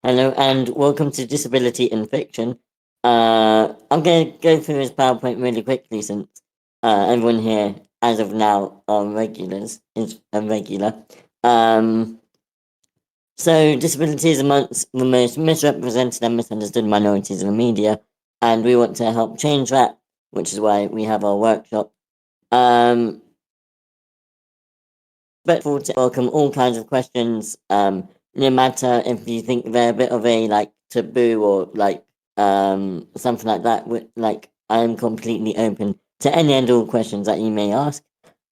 Hello and welcome to Disability in Fiction. I'm going to go through this PowerPoint really quickly since everyone here, as of now, are regulars. Is a regular. So disability is amongst the most misrepresented and misunderstood minorities in the media, and we want to help change that, which is why we have our workshop. But for to welcome all kinds of questions, no matter if you think they're a bit of a like taboo or like something like that. Like I am completely open to any and all questions that you may ask.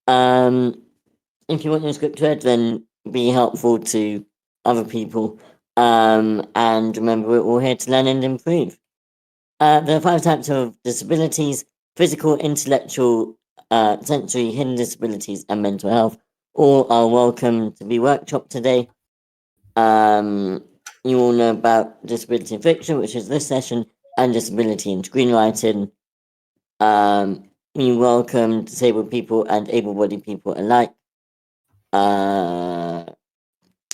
If you want your script read, then be helpful to other people. And remember, we're all here to learn and improve. There are 5 types of disabilities: physical, intellectual, sensory, hidden disabilities, and mental health. All are welcome to be workshopped today. You all know about disability in fiction, which is this session, and disability in screenwriting. You welcome disabled people and able-bodied people alike.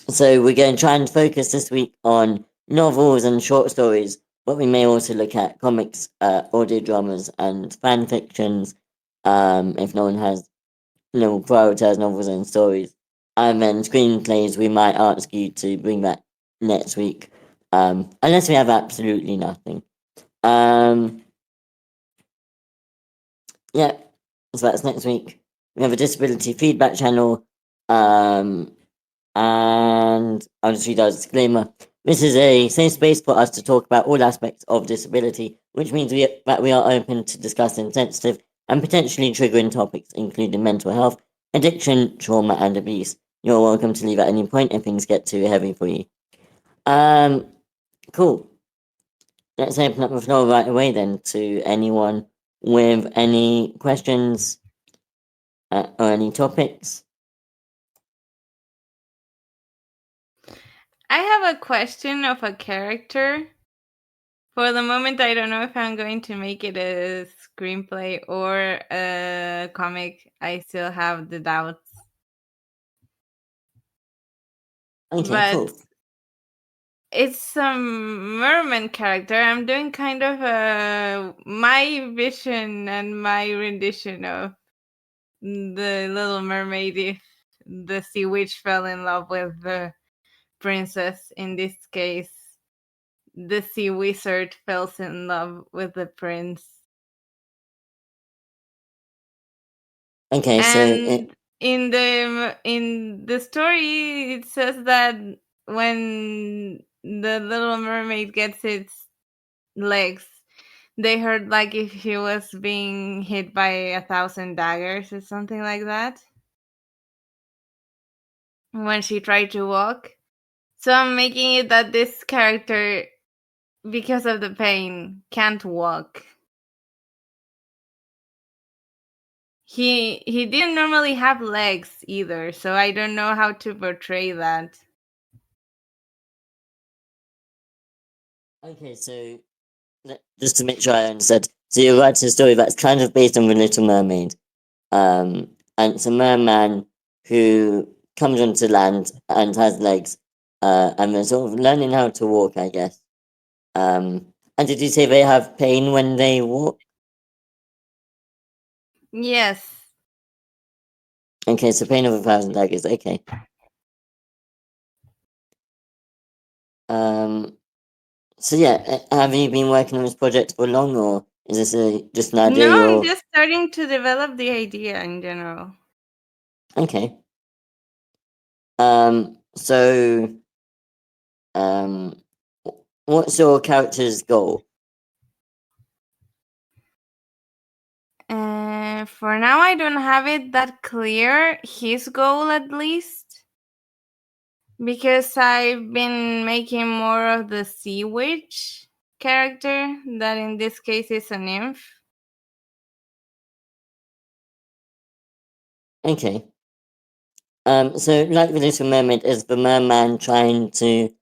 So we're going to try and focus this week on novels and short stories, but we may also look at comics, audio dramas, and fan fictions. If no one has, we'll prioritize novels and stories. And then screenplays, we might ask you to bring that next week, unless we have absolutely nothing. Yeah, so that's next week. We have a disability feedback channel, and I'll just read our disclaimer. This is a safe space for us to talk about all aspects of disability, which means that we are open to discussing sensitive and potentially triggering topics, including mental health, addiction, trauma, and abuse. You're welcome to leave at any point if things get too heavy for you. Cool. Let's open up the floor right away then to anyone with any questions or any topics. I have a question of a character. For the moment, I don't know if I'm going to make it a screenplay or a comic. I still have the doubts. Okay, But cool. it's a merman character. I'm doing kind of my vision and my rendition of the Little Mermaid if the sea witch fell in love with the princess. In this case, the sea wizard fell in love with the prince. Okay, And in the story, it says that when the Little Mermaid gets its legs, they hurt like if he was being hit by 1,000 daggers or something like that when she tried to walk. So I'm making it that this character, because of the pain, can't walk. He didn't normally have legs either, so I don't know how to portray that. Okay, so just to make sure I understood, so you're writing a story that's kind of based on The Little Mermaid. And it's a merman who comes onto land and has legs, and they're sort of learning how to walk, I guess. And did you say they have pain when they walk? Yes. Okay, so pain of 1,000 daggers, okay. So yeah, have you been working on this project for long, or is this just an idea No, I'm you're... just starting to develop the idea in general. Okay. So, what's your character's goal? For now, I don't have it that clear, his goal at least, because I've been making more of the sea witch character, that in this case is a nymph. Okay. So like the Little Mermaid, is the merman trying to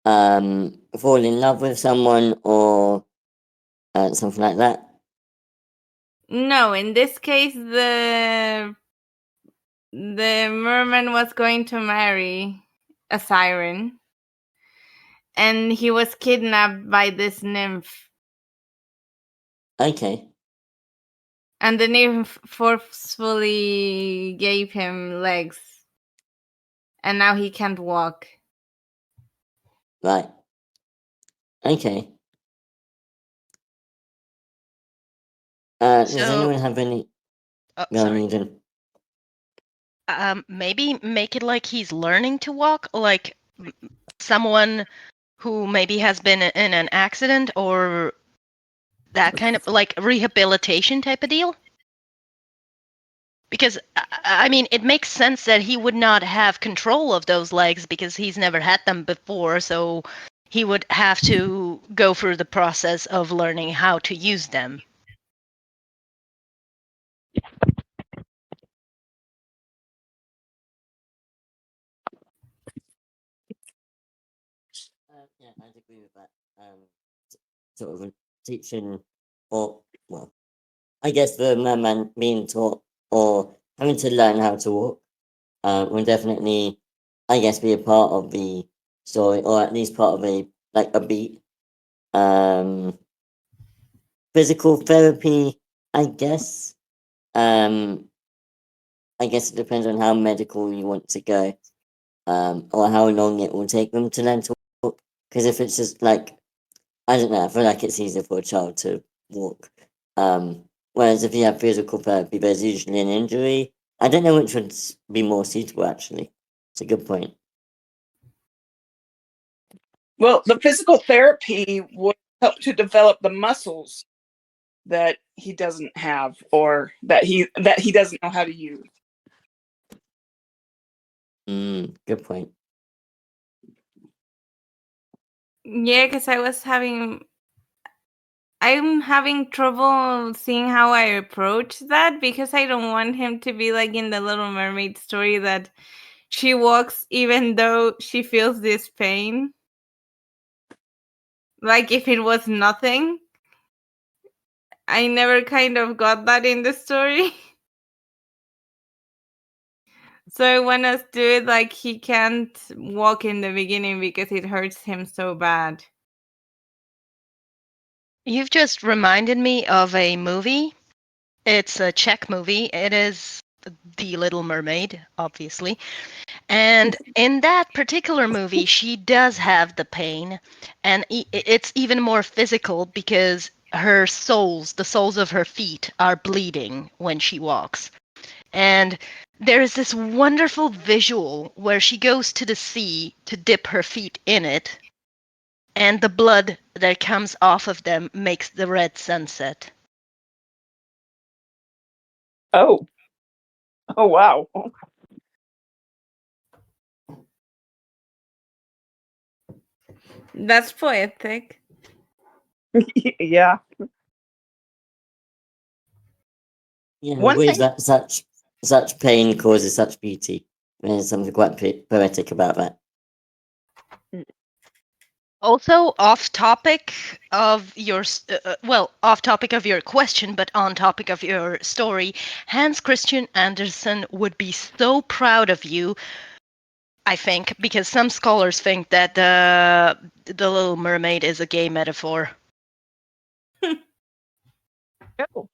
fall in love with someone or something like that? No, in this case, the merman was going to marry a siren, and he was kidnapped by this nymph. Okay. And the nymph forcefully gave him legs. And now he can't walk. Right. Okay. Does anyone have any? Sorry. Eden. Maybe make it like he's learning to walk, like someone who maybe has been in an accident or that kind of like rehabilitation type of deal. Because I mean, it makes sense that he would not have control of those legs because he's never had them before, so he would have to go through the process of learning how to use them. Yeah, I'd agree with that. Sort of teaching, or well, I guess the merman being taught or having to learn how to walk will definitely, I guess, be a part of the story, or at least part of a beat. Physical therapy, I guess. I guess it depends on how medical you want to go, or how long it will take them to learn to walk. Because if it's just like, I don't know, I feel like it's easier for a child to walk. Whereas if you have physical therapy, there's usually an injury. I don't know which would be more suitable, actually. It's a good point. Well, the physical therapy would help to develop the muscles that he doesn't have, or that he doesn't know how to use. Good point. Yeah, because I'm having trouble seeing how I approach that, because I don't want him to be like in the Little Mermaid story that she walks even though she feels this pain. Like if it was nothing. I never kind of got that in the story. So I want us to do it like he can't walk in the beginning because it hurts him so bad. You've just reminded me of a movie. It's a Czech movie. It is The Little Mermaid, obviously. And in that particular movie, she does have the pain. And it's even more physical because the soles of her feet are bleeding when she walks. And there is this wonderful visual where she goes to the sea to dip her feet in it. And the blood that comes off of them makes the red sunset. Oh wow. That's poetic. Yeah. Yeah, One ways thing, that such pain causes such beauty. There's something quite poetic about that. Also, off topic of your off topic of your question, but on topic of your story, Hans Christian Andersen would be so proud of you. I think because some scholars think that the Little Mermaid is a gay metaphor. oh.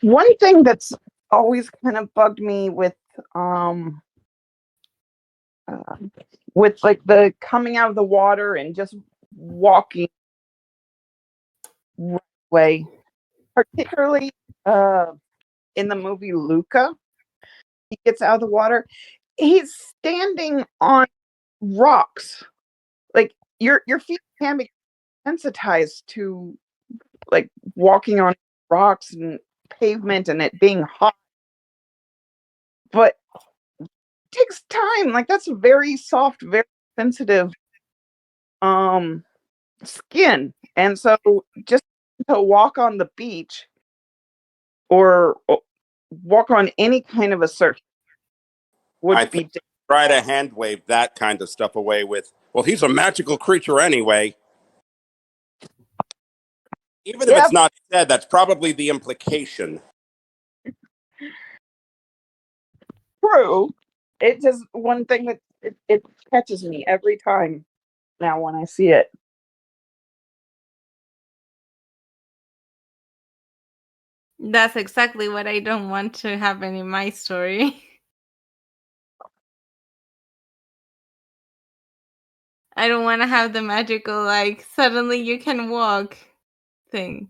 One thing that's always kind of bugged me with like the coming out of the water and just walking right away, particularly in the movie Luca, he gets out of the water, he's standing on rocks. Like your feet can be sensitized to like walking on rocks and pavement and it being hot, but it takes time. Like that's a very soft, very sensitive skin, and so just to walk on the beach or walk on any kind of a surface would be try to hand wave that kind of stuff away with, well, he's a magical creature anyway. Even if it's not said, that's probably the implication. true. It just one thing that it catches me every time now when I see it. That's exactly what I don't want to happen in my story. I don't want to have the magical, like, suddenly you can walk thing.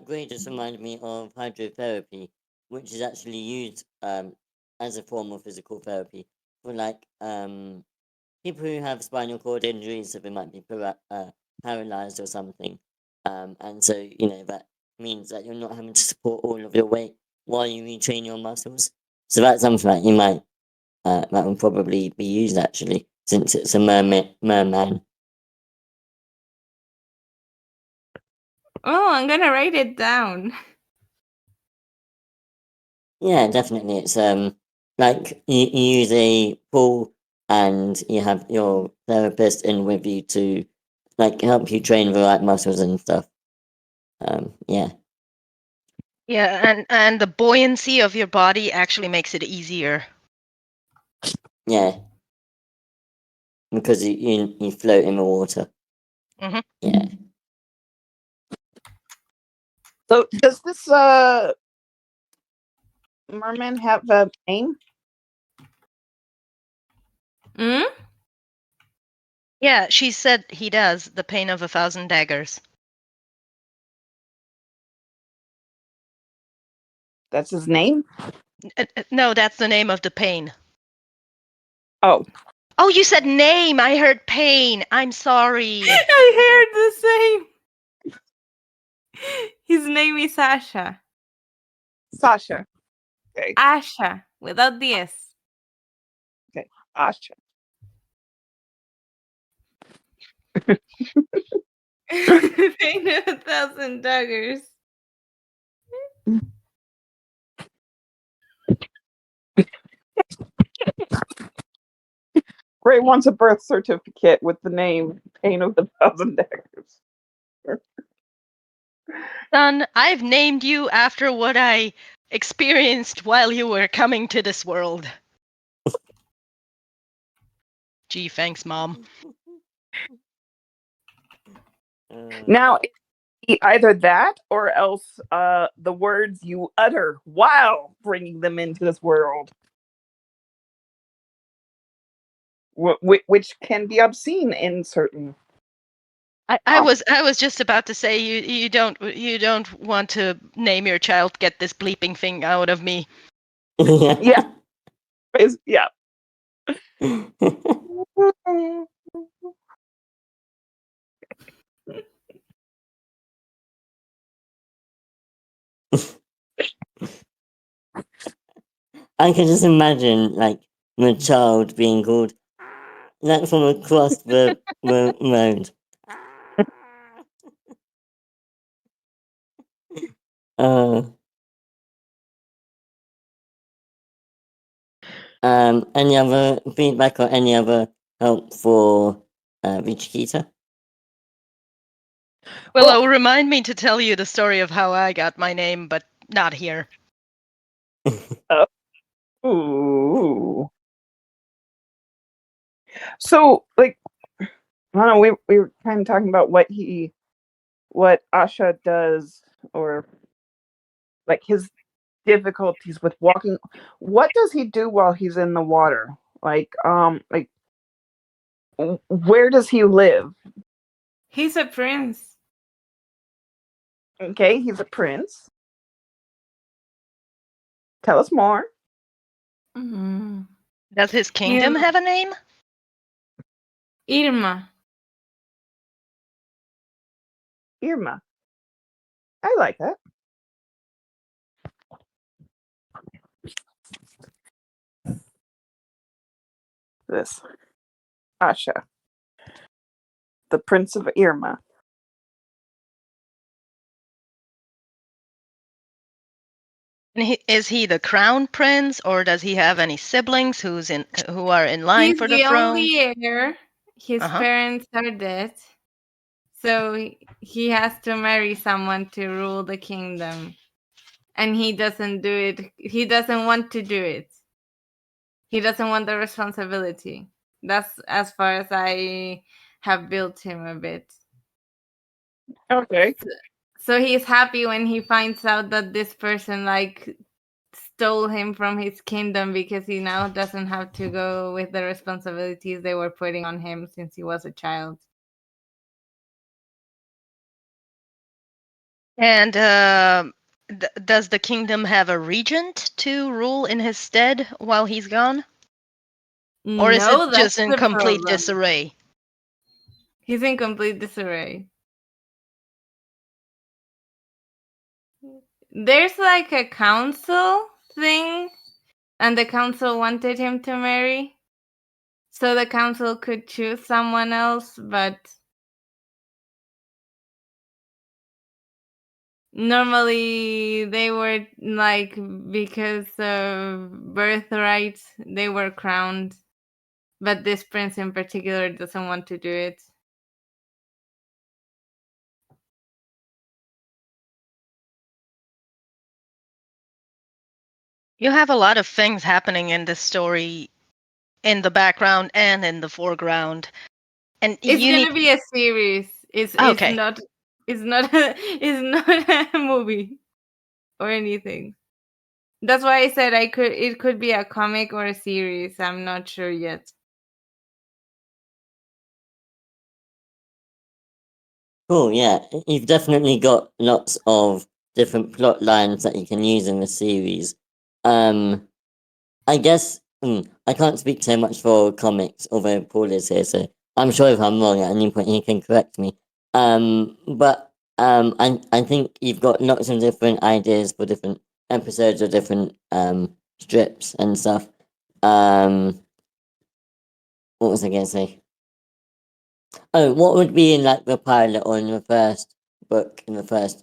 Gray just reminded me of hydrotherapy, which is actually used as a form of physical therapy for people who have spinal cord injuries, so they might be paralyzed or something. And so that means that you're not having to support all of your weight while you retrain your muscles. So that's something that you might that will probably be used actually, since it's a merman. Oh, I'm gonna write it down. Yeah, definitely. It's like you use a pool and you have your therapist in with you to help you train the right muscles and stuff. Yeah. Yeah, and the buoyancy of your body actually makes it easier. Yeah. Because you float in the water. Mm-hmm. Yeah. So does this merman have a name? Hmm? Yeah, she said he does. The pain of 1,000 daggers. That's his name? No, that's the name of the pain. Oh. Oh, you said name. I heard pain. I'm sorry. I heard the same. His name is Asha. Sasha. Okay. Asha, without the S. Okay. Asha. Pain of 1,000 daggers. Gray wants a birth certificate with the name Pain of the Thousand Daggers. Son, I've named you after what I experienced while you were coming to this world. Gee, thanks, Mom. Now, either that or else the words you utter while bringing them into this world, which can be obscene in certain. I was just about to say you don't want to name your child Get This Bleeping Thing Out of Me. Yeah. Yeah. I can just imagine the child being called from across the road. Any other feedback or any other help for Vichikita? Well, remind me to tell you the story of how I got my name, but not here. Ooh. So, I don't know. We were kind of talking about what Asha does, or his difficulties with walking. What does he do while he's in the water? Where does he live? He's a prince. Okay, he's a prince. Tell us more. Mm-hmm. Does his kingdom have a name? Irma. Irma. I like that. This Asha, the Prince of Irma. And is he the crown prince, or does he have any siblings who are in line He's for the the throne? only heir. His parents are dead. So he has to marry someone to rule the kingdom. And he doesn't do it. He doesn't want to do it. He doesn't want the responsibility. That's as far as I have built him a bit. Okay. So he's happy when he finds out that this person like stole him from his kingdom, because he now doesn't have to go with the responsibilities they were putting on him since he was a child. And does the kingdom have a regent to rule in his stead while he's gone? Or is No, it that's just in the complete problem. disarray? He's in complete disarray. There's like a council thing, and the council wanted him to marry. So the council could choose someone else, but normally they were like, because of birthright, they were crowned. But this prince in particular doesn't want to do it. You have a lot of things happening in this story in the background and in the foreground. And It's you gonna need be a series. It's Okay. not it's not a movie or anything. That's why I said it could be a comic or a series. I'm not sure yet. Cool, yeah. You've definitely got lots of different plot lines that you can use in the series. I guess I can't speak so much for comics, although Paul is here, so I'm sure if I'm wrong at any point he can correct me. But I think you've got lots of different ideas for different episodes or different strips and stuff. What was I gonna say? Oh, what would be in like the pilot or in the first book, in the first,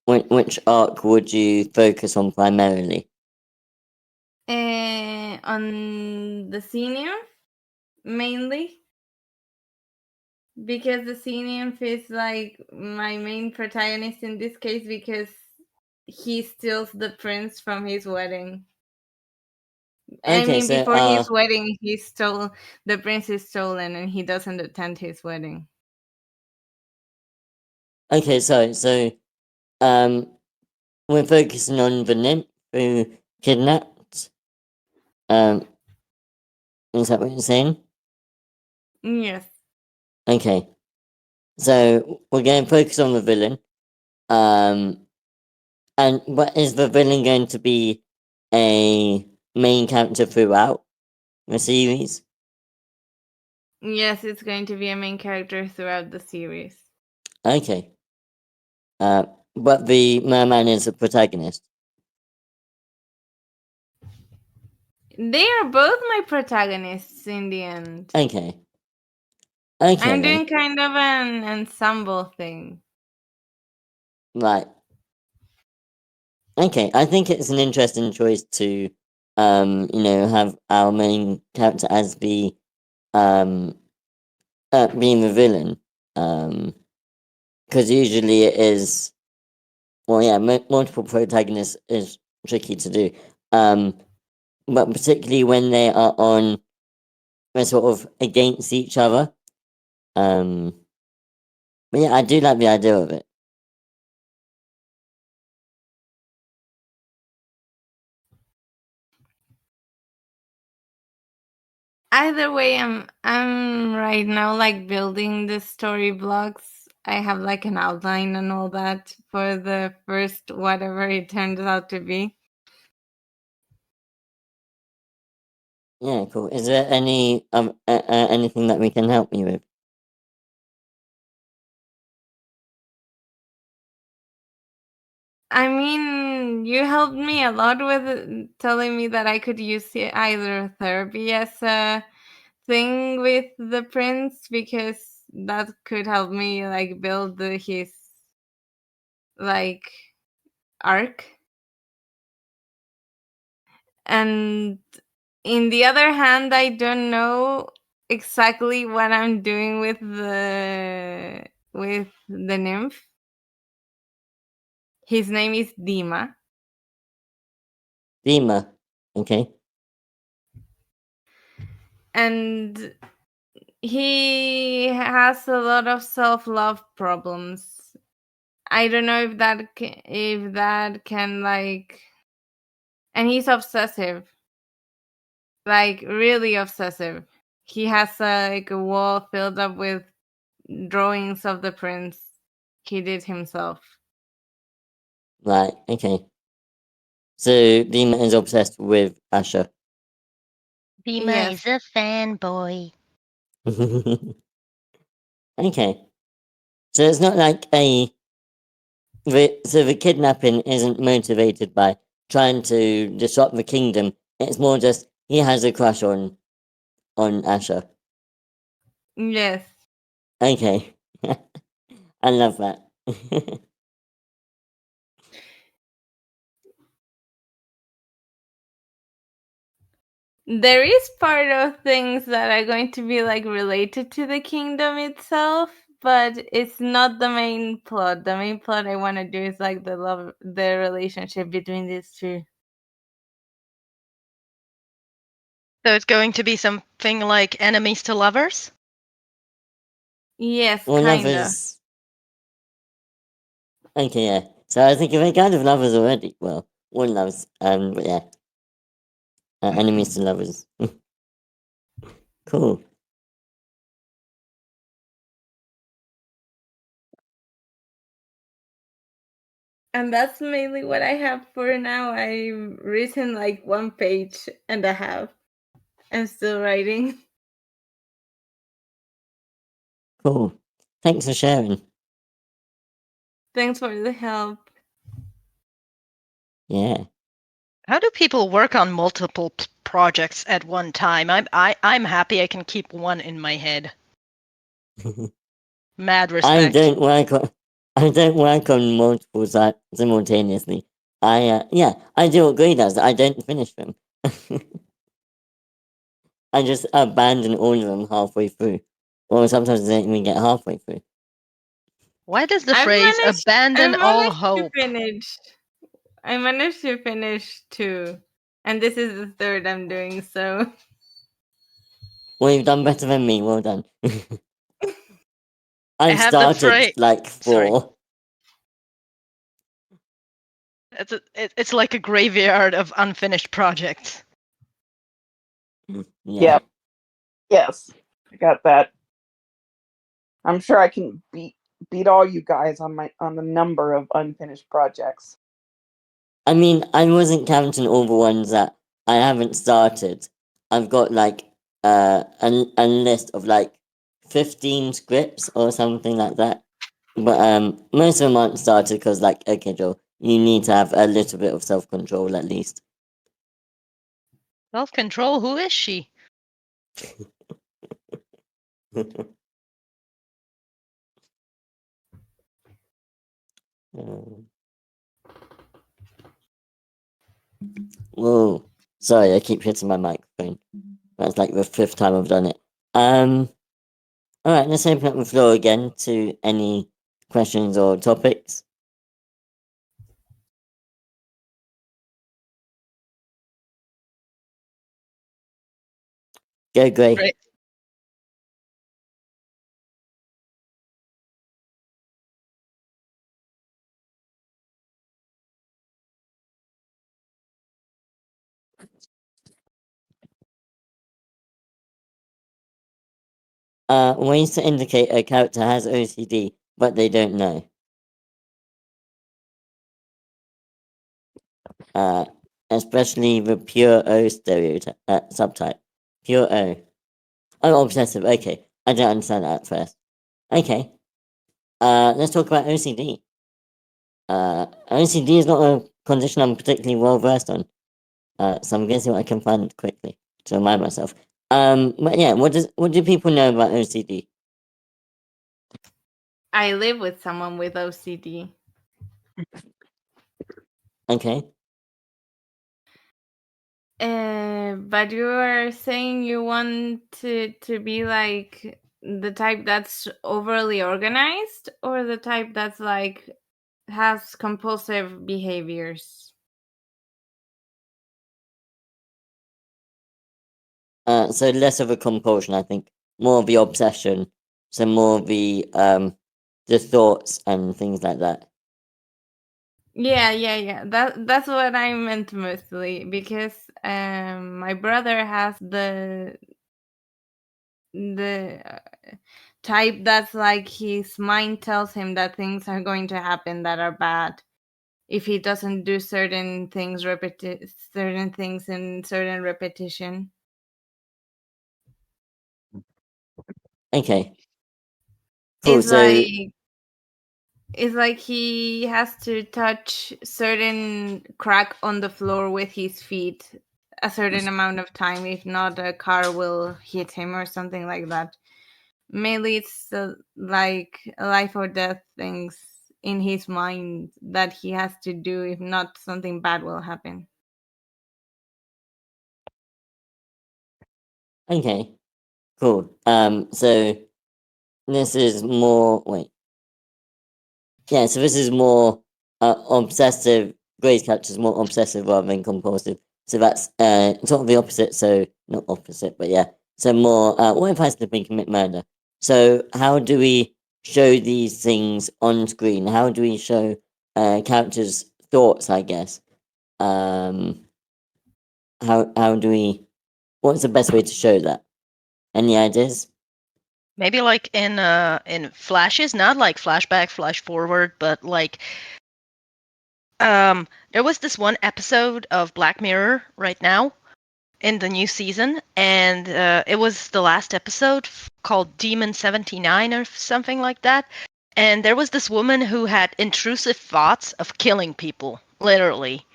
which arc would you focus on primarily? On the senior, mainly. Because the senior is like my main protagonist in this case, because he steals the prince from his wedding. I Okay, mean, so before his wedding, the prince is stolen and he doesn't attend his wedding. okay, so we're focusing on the nymph who kidnapped. Is that what you're saying? Yes. Okay, so we're going to focus on the villain. And what is the villain going to be a main character throughout the series? Yes, it's going to be a main character throughout the series. Okay. But the merman is the protagonist. They are both my protagonists in the end. Okay. Okay. I'm then. doing kind of an ensemble thing. Right. Okay, I think it's an interesting choice to, have our main character as the, being the villain. Because usually it is, well, yeah, multiple protagonists is tricky to do. But particularly when they are they're sort of against each other. But yeah, I do like the idea of it. Either way, I'm right now like building the story blocks. I have like an outline and all that for the first whatever it turns out to be. Yeah, cool. Is there any anything that we can help you with? I mean, you helped me a lot with telling me that I could use either therapy as a thing with the prince, because that could help me like build his like arc. And in the other hand, I don't know exactly what I'm doing with the nymph. His name is Dima. Dima. Okay. And he has a lot of self-love problems. I don't know if that can like, and he's obsessive, like really obsessive. He has like a wall filled up with drawings of the prince he did himself. Right. Okay. So Dima is obsessed with Asher. Dima Yes. is a fanboy. Okay. So it's not like so the kidnapping isn't motivated by trying to disrupt the kingdom. It's more just he has a crush on Asher. Yes. Okay. I love that. There is part of things that are going to be like related to the kingdom itself, but it's not the main plot. The main plot I want to do is like the relationship between these two. So it's going to be something like enemies to lovers? Yes, Well, kinda. lovers. Okay, yeah. So I think we're kind of lovers already. Well, one loves, but yeah. Enemies to lovers. Cool. And that's mainly what I have for now. I've written like 1 page and a half. I'm still writing. Cool. Thanks for sharing. Thanks for the help. Yeah. How do people work on multiple projects at one time? I'm happy I can keep one in my head. Mad I respect. don't work on multiple simultaneously. I do what Gray does. I don't finish them. I just abandon all of them halfway through. Or sometimes I don't even get halfway through. Why does the I phrase abandon all managed hope? to finish. I managed to finish 2. And this is the 3rd I'm doing, so Well, you've done better than me. Well done. I I've have the started phrase. like 4. It's like a graveyard of unfinished projects. Yeah. Yep. Yes, I got that. I'm sure I can beat all you guys on the number of unfinished projects. I mean, I wasn't counting all the ones that I haven't started. I've got like a list of like 15 scripts or something like that. But most of them aren't started because like, okay, Joel, you need to have a little bit of self-control at least. Self-control? Who is she? Whoa. Sorry, I keep hitting my microphone. That's like the 5th time I've done it. Alright, let's open up the floor again to any questions or topics. Go, Gray. Great. Ways to indicate a character has OCD, but they don't know. Especially the pure O stereotype, subtype. Pure O. Oh, obsessive. Okay. I don't understand that at first. Okay. Let's talk about OCD. OCD is not a condition I'm particularly well versed on. So I'm gonna see what I can find quickly to remind myself. But yeah, what do people know about OCD? I live with someone with OCD. Okay. But you were saying you want to be like the type that's overly organized, or the type that's like has compulsive behaviors? So less of a compulsion, I think. More of the obsession. So more of the thoughts and things like that. Yeah. That's what I meant mostly, because my brother has the type that's like his mind tells him that things are going to happen that are bad if he doesn't do certain things in certain repetition. Okay. Cool. It's So like he has to touch certain crack on the floor with his feet a certain amount of time. If not, a car will hit him or something like that. Mainly, it's like life or death things in his mind that he has to do. If not, something bad will happen. okay. Cool. So this is more. Wait. Yeah. So this is more obsessive. Grace Catch is more obsessive rather than compulsive. So that's sort of the opposite. So not opposite, but yeah. So more. What if I slip and commit murder? So how do we show these things on screen? How do we show characters' thoughts? I guess. How do we? What's the best way to show that? Any ideas? Maybe like in flashes, not like flashback, flash forward, but like there was this one episode of Black Mirror right now in the new season, and it was the last episode called Demon 79 or something like that. And there was this woman who had intrusive thoughts of killing people, literally.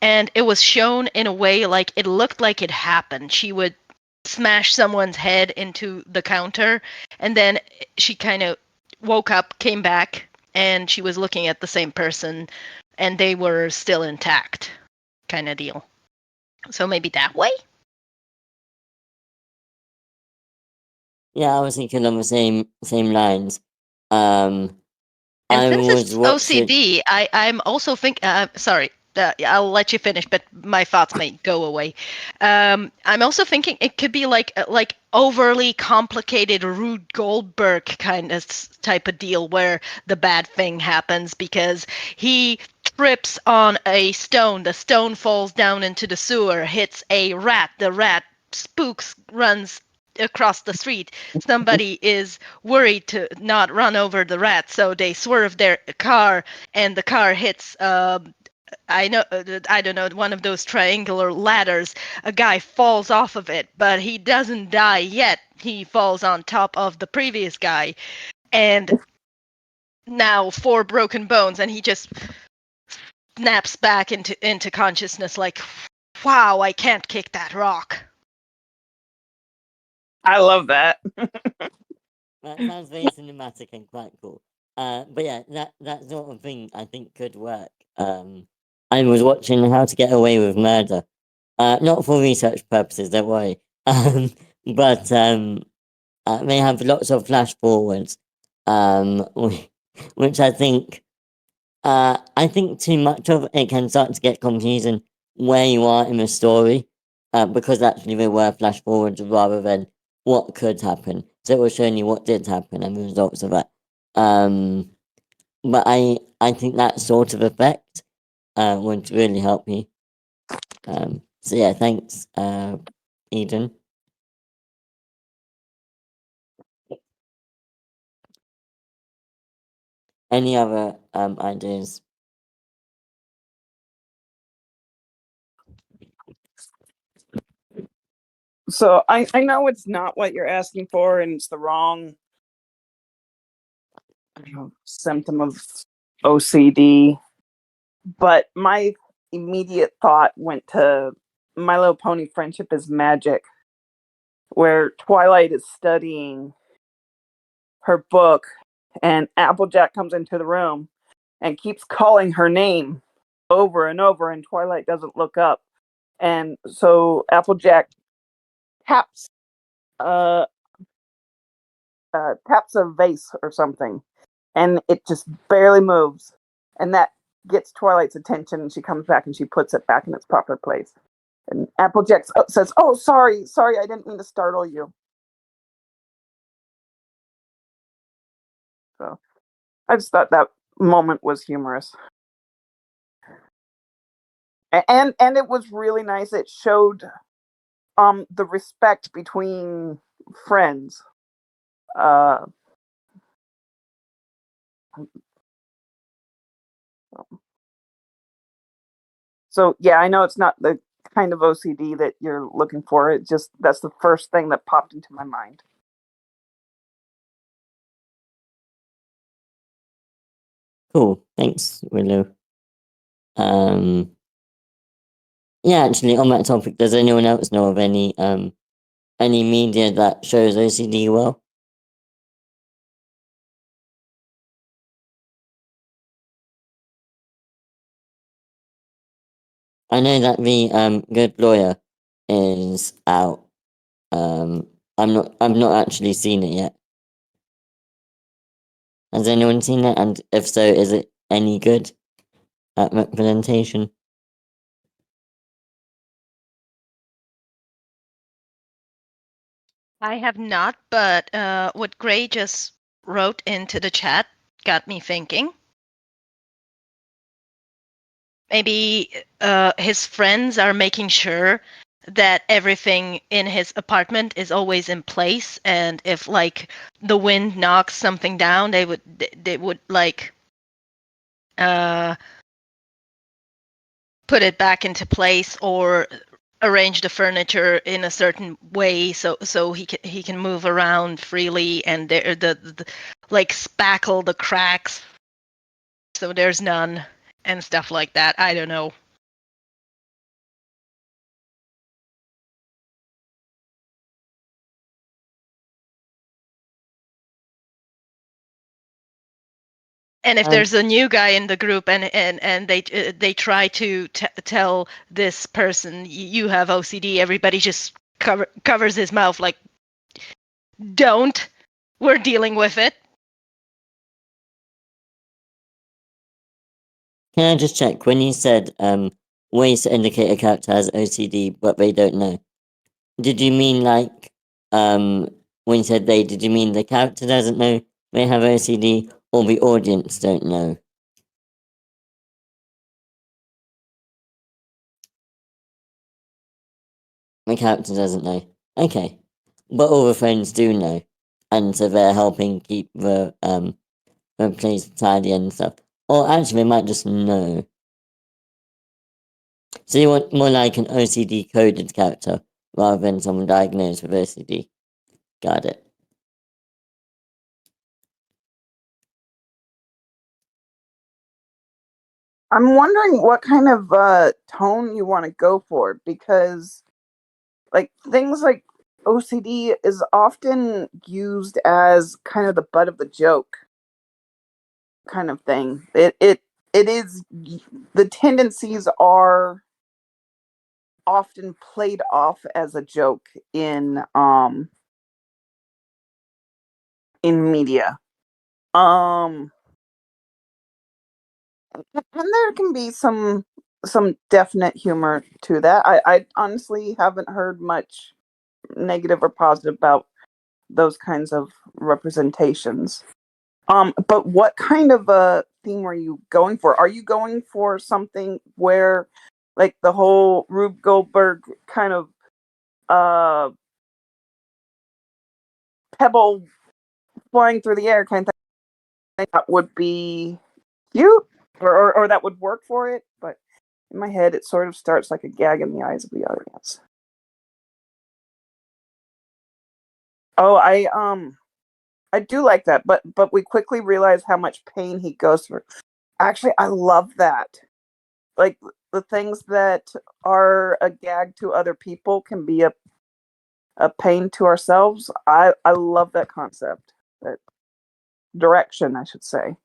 And it was shown in a way like it looked like it happened. She would smash someone's head into the counter, and then she kind of woke up, came back, and she was looking at the same person, and they were still intact, kind of deal. So maybe that way? Yeah, I was thinking on the same lines. Um, And I since was it's watching. OCD, I'm also sorry, I'll let you finish, but my thoughts may go away. I'm also thinking it could be like overly complicated Rube Goldberg kind of type of deal where the bad thing happens because he trips on a stone. The stone falls down into the sewer, hits a rat. The rat spooks, runs across the street. Somebody is worried to not run over the rat, so they swerve their car, and the car hits. I don't know, one of those triangular ladders. A guy falls off of it, but he doesn't die yet. He falls on top of the previous guy, and now 4 broken bones, and he just snaps back into consciousness. Like, wow, I can't kick that rock. I love that. That sounds very cinematic and quite cool. But yeah, that sort of thing I think could work. I was watching How to Get Away with Murder. Not for research purposes, don't worry. But they have lots of flash forwards. Which I think too much of it can start to get confusing where you are in the story, because actually they were flash forwards rather than what could happen. So it was showing you what did happen and the results of that. But I think that sort of effect would really help you. So yeah, thanks, Eden. Any other ideas? So I know it's not what you're asking for, and it's the wrong symptom of OCD. But my immediate thought went to My Little Pony Friendship is Magic, where Twilight is studying her book, and Applejack comes into the room and keeps calling her name over and over, and Twilight doesn't look up. And so Applejack taps taps a vase or something, and it just barely moves, and that gets Twilight's attention, and she comes back and she puts it back in its proper place. And Applejack says, "Oh, sorry, I didn't mean to startle you." So I just thought that moment was humorous, and it was really nice. It showed the respect between friends. Uh, so yeah, I know it's not the kind of OCD that you're looking for. It just that's the first thing that popped into my mind. Cool. Thanks, Willow. Yeah, actually, on that topic, does anyone else know of any media that shows OCD well? I know that the Good Lawyer is out. I've not actually seen it yet. Has anyone seen it? And if so, is it any good at representation? I have not, but what Gray just wrote into the chat got me thinking. Maybe his friends are making sure that everything in his apartment is always in place, and if like the wind knocks something down, they would like put it back into place or arrange the furniture in a certain way so he can move around freely, and the like spackle the cracks so there's none and stuff like that. I don't know. And if there's a new guy in the group and they try to tell this person you have OCD, everybody just covers his mouth like, don't. We're dealing with it. Can I just check, when you said ways to indicate a character has OCD but they don't know, did you mean like when you said they, did you mean the character doesn't know they have OCD or the audience don't know? The character doesn't know. Okay. But all the friends do know. And so they're helping keep the place tidy and stuff. Or actually they might just know. So you want more like an OCD coded character rather than someone diagnosed with OCD. Got it. I'm wondering what kind of tone you want to go for, because like things like OCD is often used as kind of the butt of the joke kind of thing. It is, the tendencies are often played off as a joke in media. And there can be some definite humor to that. I honestly haven't heard much negative or positive about those kinds of representations. But what kind of a theme are you going for? Are you going for something where, like, the whole Rube Goldberg kind of pebble flying through the air kind of thing that would be cute, or that would work for it? But in my head, it sort of starts like a gag in the eyes of the audience. Oh, I do like that, but we quickly realize how much pain he goes through. Actually, I love that. Like, the things that are a gag to other people can be a pain to ourselves. I love that concept, that direction, I should say.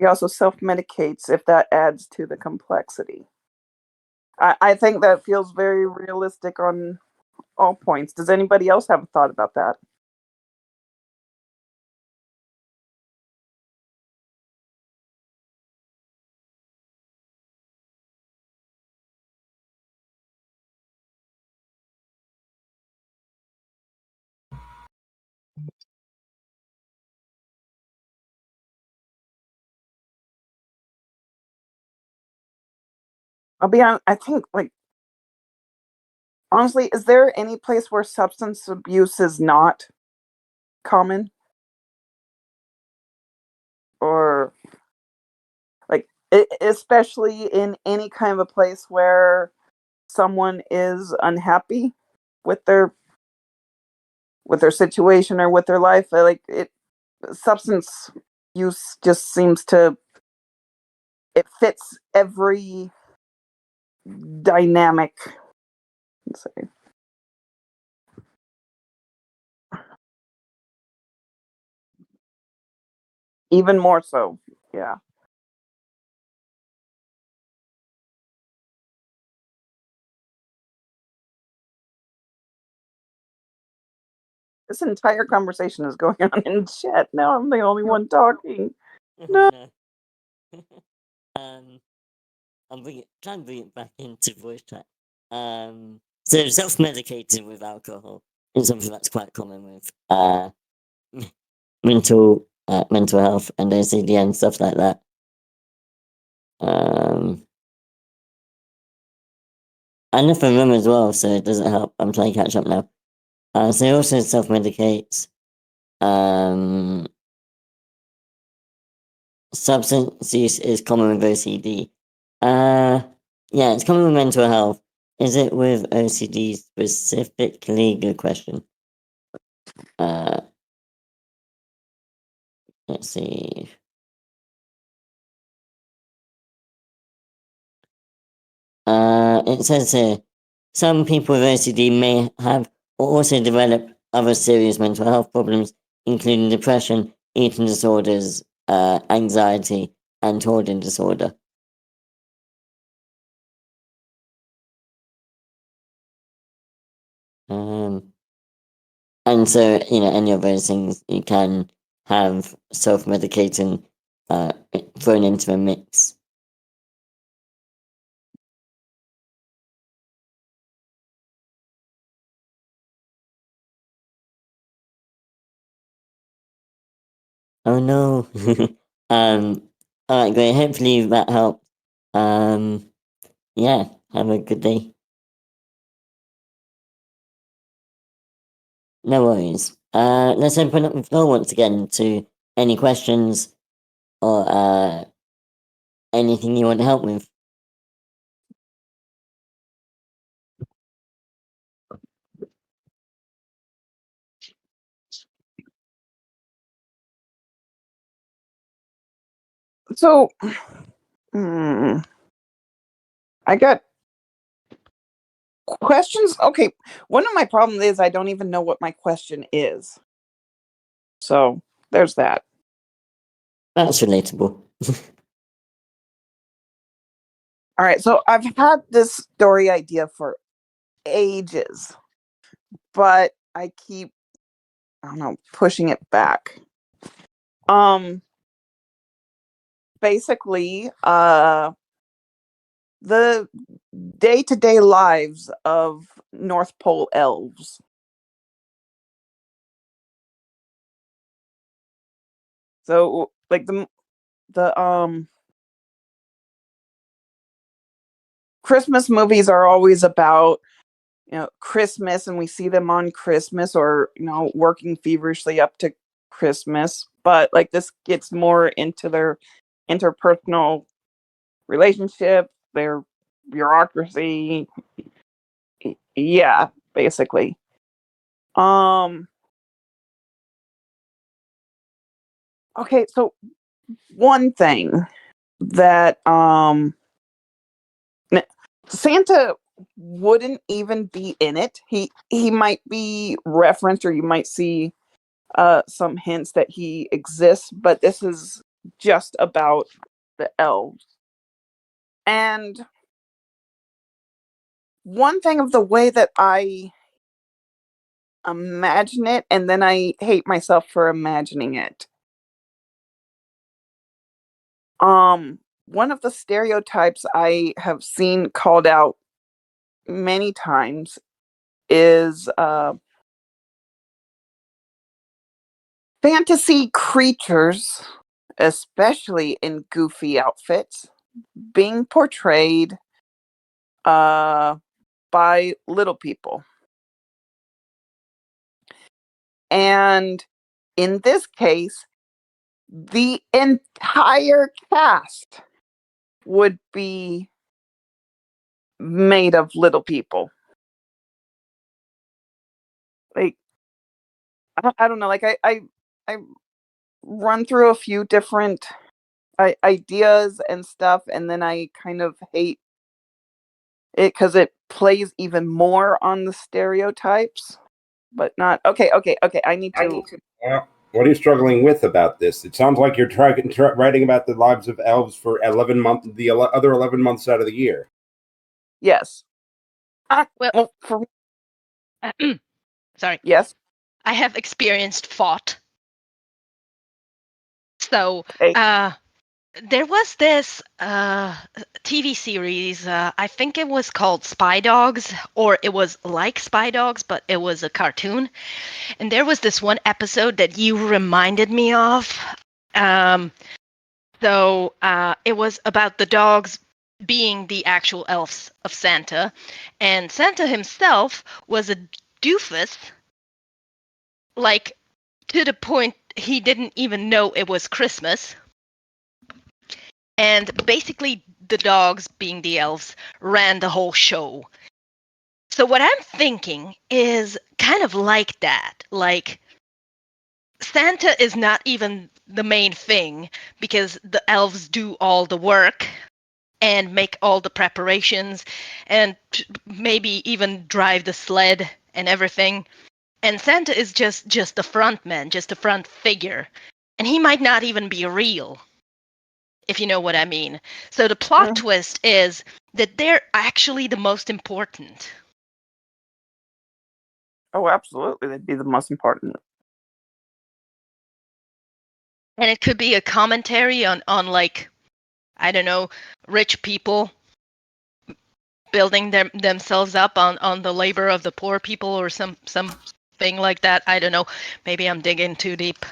he also self-medicates if that adds to the complexity. I think that feels very realistic on all points. Does anybody else have a thought about that? I'll be honest, I think, like, honestly, is there any place where substance abuse is not common? Or, like, especially in any kind of a place where someone is unhappy with their situation or with their life. Like, it, substance use just seems to, it fits every dynamic. Let's say. Even more so, yeah. This entire conversation is going on in chat. Now I'm the only one talking. No. Try and bring it back into voice chat. So self-medicating with alcohol is something that's quite common with mental health and OCD and stuff like that. I know from Rim as well, so it doesn't help. I'm trying to catch up now. So he also self-medicates. Substance use is common with OCD. Yeah, it's common with mental health. Is it with OCD specifically? Good question. Let's see. It says here, some people with OCD may have or also develop other serious mental health problems, including depression, eating disorders, anxiety, and hoarding disorder. And so, any of those things you can have self-medicating thrown into a mix. Oh no. Alright, great. Hopefully that helped. Yeah, have a good day. No worries. Let's open up the floor once again to any questions or anything you want to help with. So, I got questions. Okay, one of my problems is I don't even know what my question is. So, there's that. That's relatable. All right, so I've had this story idea for ages, but I keep, I don't know, pushing it back. Basically, the day-to-day lives of North Pole elves. So, like, the Christmas movies are always about, Christmas, and we see them on Christmas, or, working feverishly up to Christmas. But, like, this gets more into their interpersonal relationship, their bureaucracy. Yeah, basically. Okay, so one thing that Santa wouldn't even be in it. He might be referenced, or you might see some hints that he exists, but this is just about the elves. And one thing of the way that I imagine it, and then I hate myself for imagining it. One of the stereotypes I have seen called out many times is fantasy creatures, especially in goofy outfits, being portrayed by little people. And in this case, the entire cast would be made of little people. Like, I don't know, like I run through a few different ideas and stuff, and then I kind of hate it because it plays even more on the stereotypes, but not okay. I need to. What are you struggling with about this? It sounds like you're writing about the lives of elves for 11 months, the other 11 months out of the year. Yes. Well, for sorry. yes. I have experienced fought. So, Hey. there was this TV series, I think it was called Spy Dogs, or it was like Spy Dogs, but it was a cartoon. And there was this one episode that you reminded me of. So it was about the dogs being the actual elves of Santa. And Santa himself was a doofus, like to the point he didn't even know it was Christmas. And basically, the dogs, being the elves, ran the whole show. So what I'm thinking is kind of like that. Like, Santa is not even the main thing because the elves do all the work and make all the preparations and maybe even drive the sled and everything. And Santa is just the front man, just the front figure. And he might not even be real, if you know what I mean. So the plot twist is that they're actually the most important. Oh, absolutely. They'd be the most important. And it could be a commentary on like, I don't know, rich people building themselves up on the labor of the poor people or something like that. I don't know. Maybe I'm digging too deep.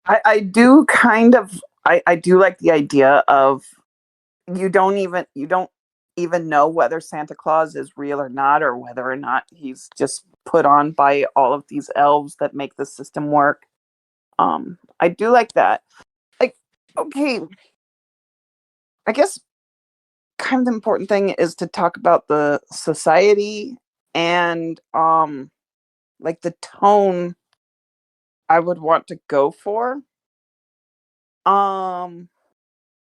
I do kind of I do like the idea of you don't even know whether Santa Claus is real or not, or whether or not he's just put on by all of these elves that make the system work. I do like that. Like, okay, I guess kind of the important thing is to talk about the society and like the tone I would want to go for.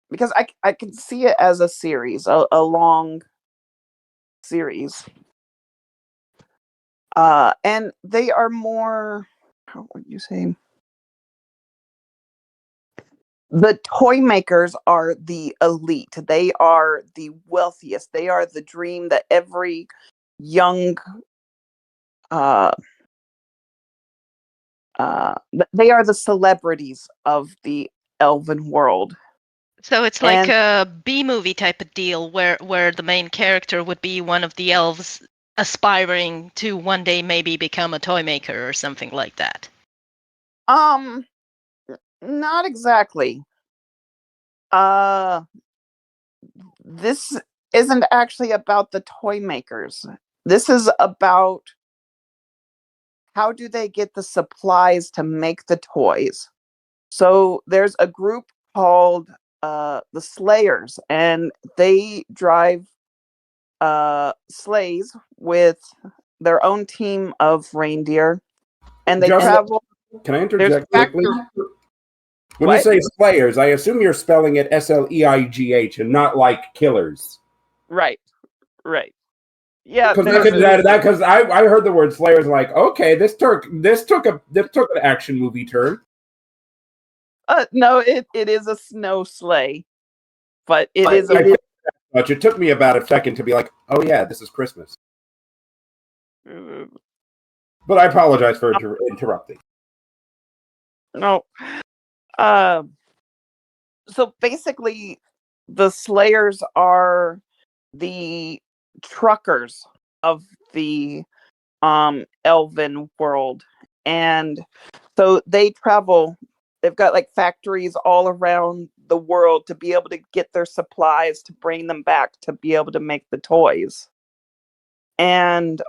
Because I can see it as a series, a long series. And they are more, how would you say? The toy makers are the elite. They are the wealthiest. They are the dream that every young they are the celebrities of the elven world. So it's like a B-movie type of deal where the main character would be one of the elves aspiring to one day maybe become a toy maker or something like that. Not exactly. This isn't actually about the toy makers. This is about how do they get the supplies to make the toys. So there's a group called the Slayers, and they drive sleighs with their own team of reindeer, and they travel. Can I interject quickly? When What? you say Slayers, I assume you're spelling it Sleigh and not like killers. Right. Yeah, Because I heard the word Slayers like, okay, this took an action movie turn. no, it is a snow sleigh, but it is But it took me about a second to be like, oh yeah, this is Christmas. But I apologize for interrupting. No. So basically, the Slayers are the truckers of the elven world, and so they travel. They've got like factories all around the world to be able to get their supplies to bring them back to be able to make the toys. And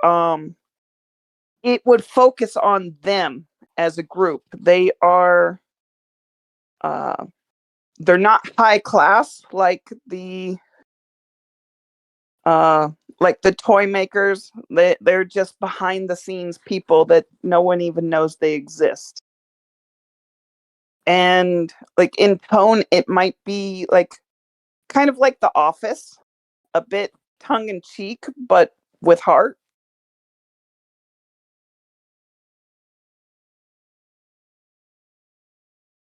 it would focus on them as a group. They are they're not high class like the toy makers. They're just behind the scenes people that no one even knows they exist. And like in tone, it might be like kind of like The Office, a bit tongue in cheek, but with heart.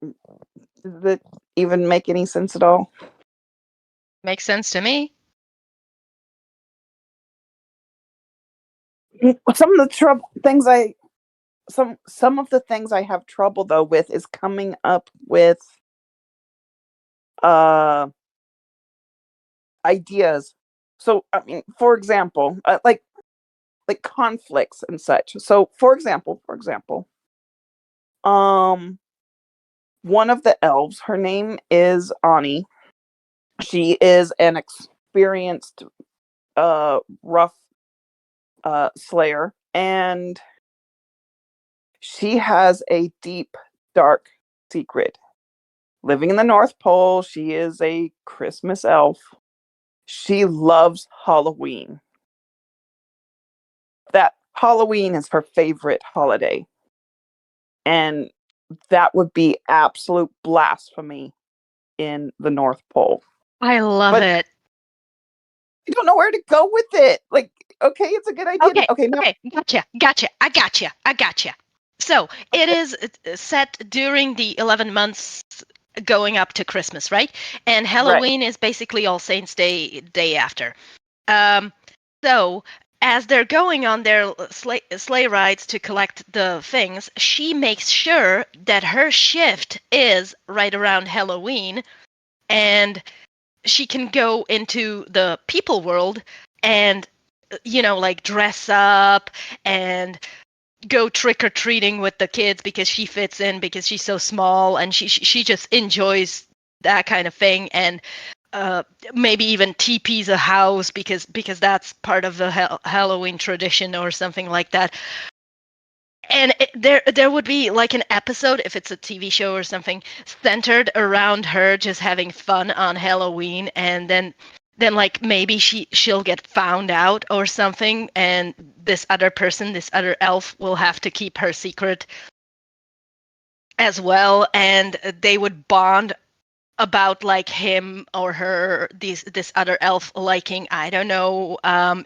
Does it even make any sense at all? Makes sense to me. Some of the some of the things I have trouble though with is coming up with ideas. So I mean, for example, like conflicts and such. So for example, one of the elves, her name is Ani. She is an experienced rough slayer, and she has a deep, dark secret. Living in the North Pole, she is a Christmas elf. She loves Halloween. That Halloween is her favorite holiday. And that would be absolute blasphemy in the North Pole. I love it. I don't know where to go with it. Like, okay, it's a good idea. Okay, gotcha. I gotcha. So it is set during the 11 months going up to Christmas, right? And Halloween is basically All Saints day after. So as they're going on their sleigh rides to collect the things, she makes sure that her shift is right around Halloween, and she can go into the people world and, like dress up and go trick-or-treating with the kids because she fits in because she's so small, and she just enjoys that kind of thing. And maybe even TP's a house because that's part of the Halloween tradition or something like that. And there would be like an episode, if it's a TV show or something, centered around her just having fun on Halloween, and then like maybe she'll get found out or something, and this other elf will have to keep her secret as well, and they would bond about like him or her, this other elf liking, I don't know,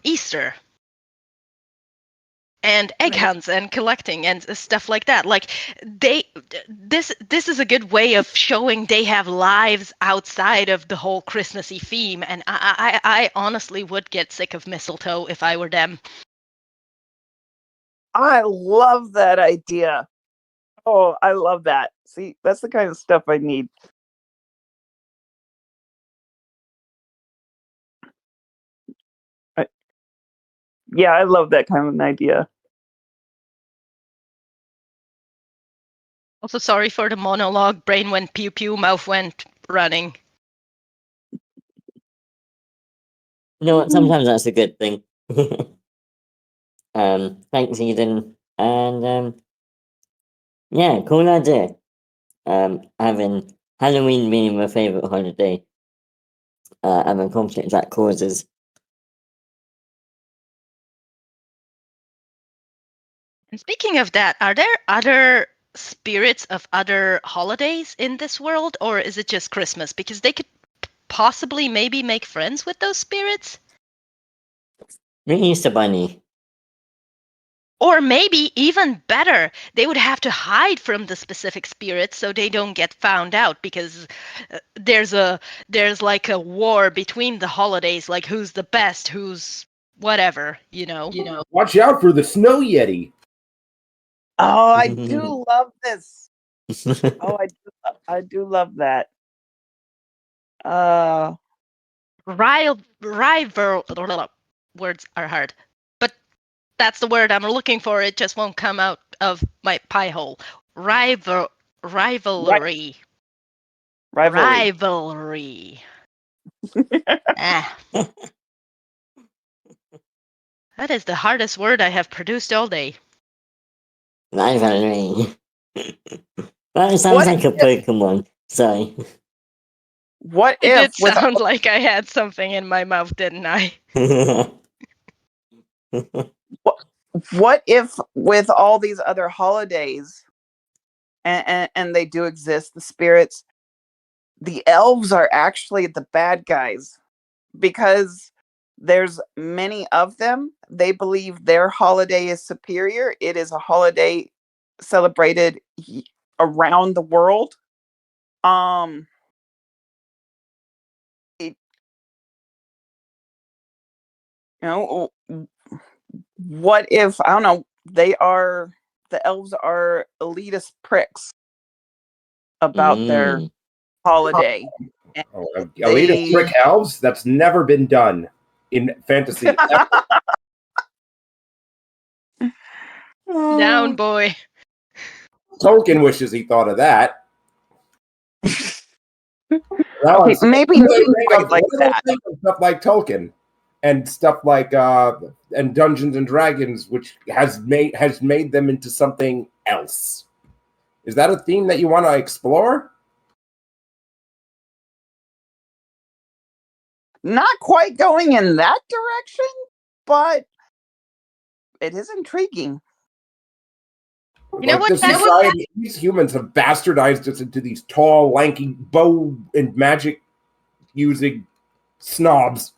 Easter and egg hunts and collecting and stuff like that. Like this is a good way of showing they have lives outside of the whole Christmassy theme. And I honestly would get sick of mistletoe if I were them. I love that idea. Oh, I love that. See, that's the kind of stuff I need. Yeah, I love that kind of an idea. Also, sorry for the monologue. Brain went pew pew, mouth went running. You know what? Sometimes that's a good thing. Thanks, Eden. And yeah, cool idea. Having Halloween being my favorite holiday, and the conflict that causes. And speaking of that, are there other spirits of other holidays in this world, or is it just Christmas? Because they could possibly maybe make friends with those spirits. The Easter Bunny. Or maybe even better, they would have to hide from the specific spirits so they don't get found out, because there's like a war between the holidays, like who's the best, who's whatever, you know. Watch out for the snow yeti. Oh, I do love this. Oh, I do love that. Rival words are hard, but that's the word I'm looking for. It just won't come out of my pie hole. Rivalry. Rivalry. Ah. That is the hardest word I have produced all day. Rivalry. Well, it sounds What like a Pokemon. Sorry. What It if did sound like I had something in my mouth, didn't I? what if with all these other holidays, and they do exist, the spirits, the elves are actually the bad guys, because there's many of them. They believe their holiday is superior. It is a holiday celebrated around the world. It, what if, I don't know, the elves are elitist pricks about their holiday. Elitist trick elves? That's never been done in fantasy. Down, boy. Tolkien wishes he thought of that. Okay, maybe What like do they that. think of stuff like Tolkien and stuff like and Dungeons and Dragons, which has made them into something else? Is that a theme that you want to explore? Not quite going in that direction, but it is intriguing. You know what? These humans have bastardized us into these tall, lanky, bow and magic using snobs.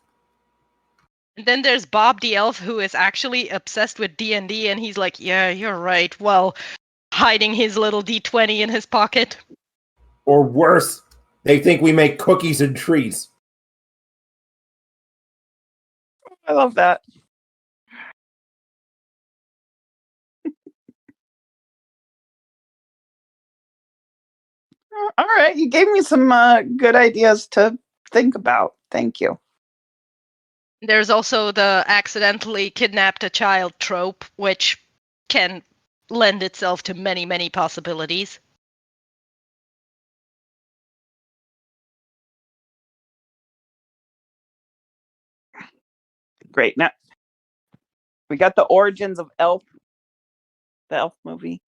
And then there's Bob the Elf, who is actually obsessed with D&D, and he's like, yeah, you're right, while hiding his little D20 in his pocket. Or worse, they think we make cookies and trees. I love that. All right, you gave me some good ideas to think about. Thank you. There's also the accidentally kidnapped a child trope, which can lend itself to many, many possibilities. Great. Now we got the origins of Elf, the Elf movie.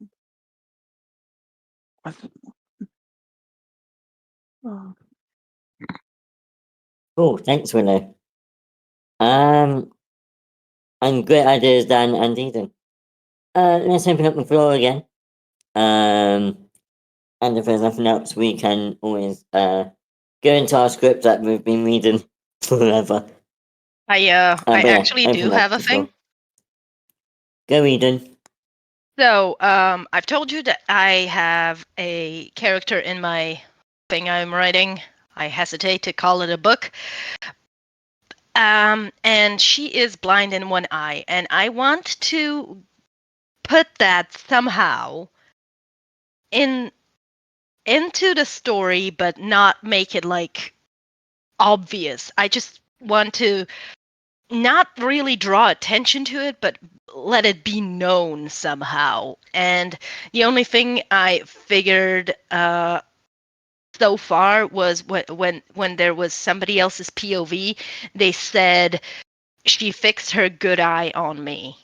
Cool, thanks, Willow. And great ideas, Dan and Eden. Let's open up the floor again. And if there's nothing else, we can always go into our script that we've been reading forever. I actually do have a thing. Go, Eden. So, I've told you that I have a character in my thing I'm writing. I hesitate to call it a book. And she is blind in one eye, and I want to put that somehow into the story, but not make it like obvious. I just want to not really draw attention to it, but let it be known somehow. And the only thing I figured so far was when there was somebody else's POV, they said she fixed her good eye on me.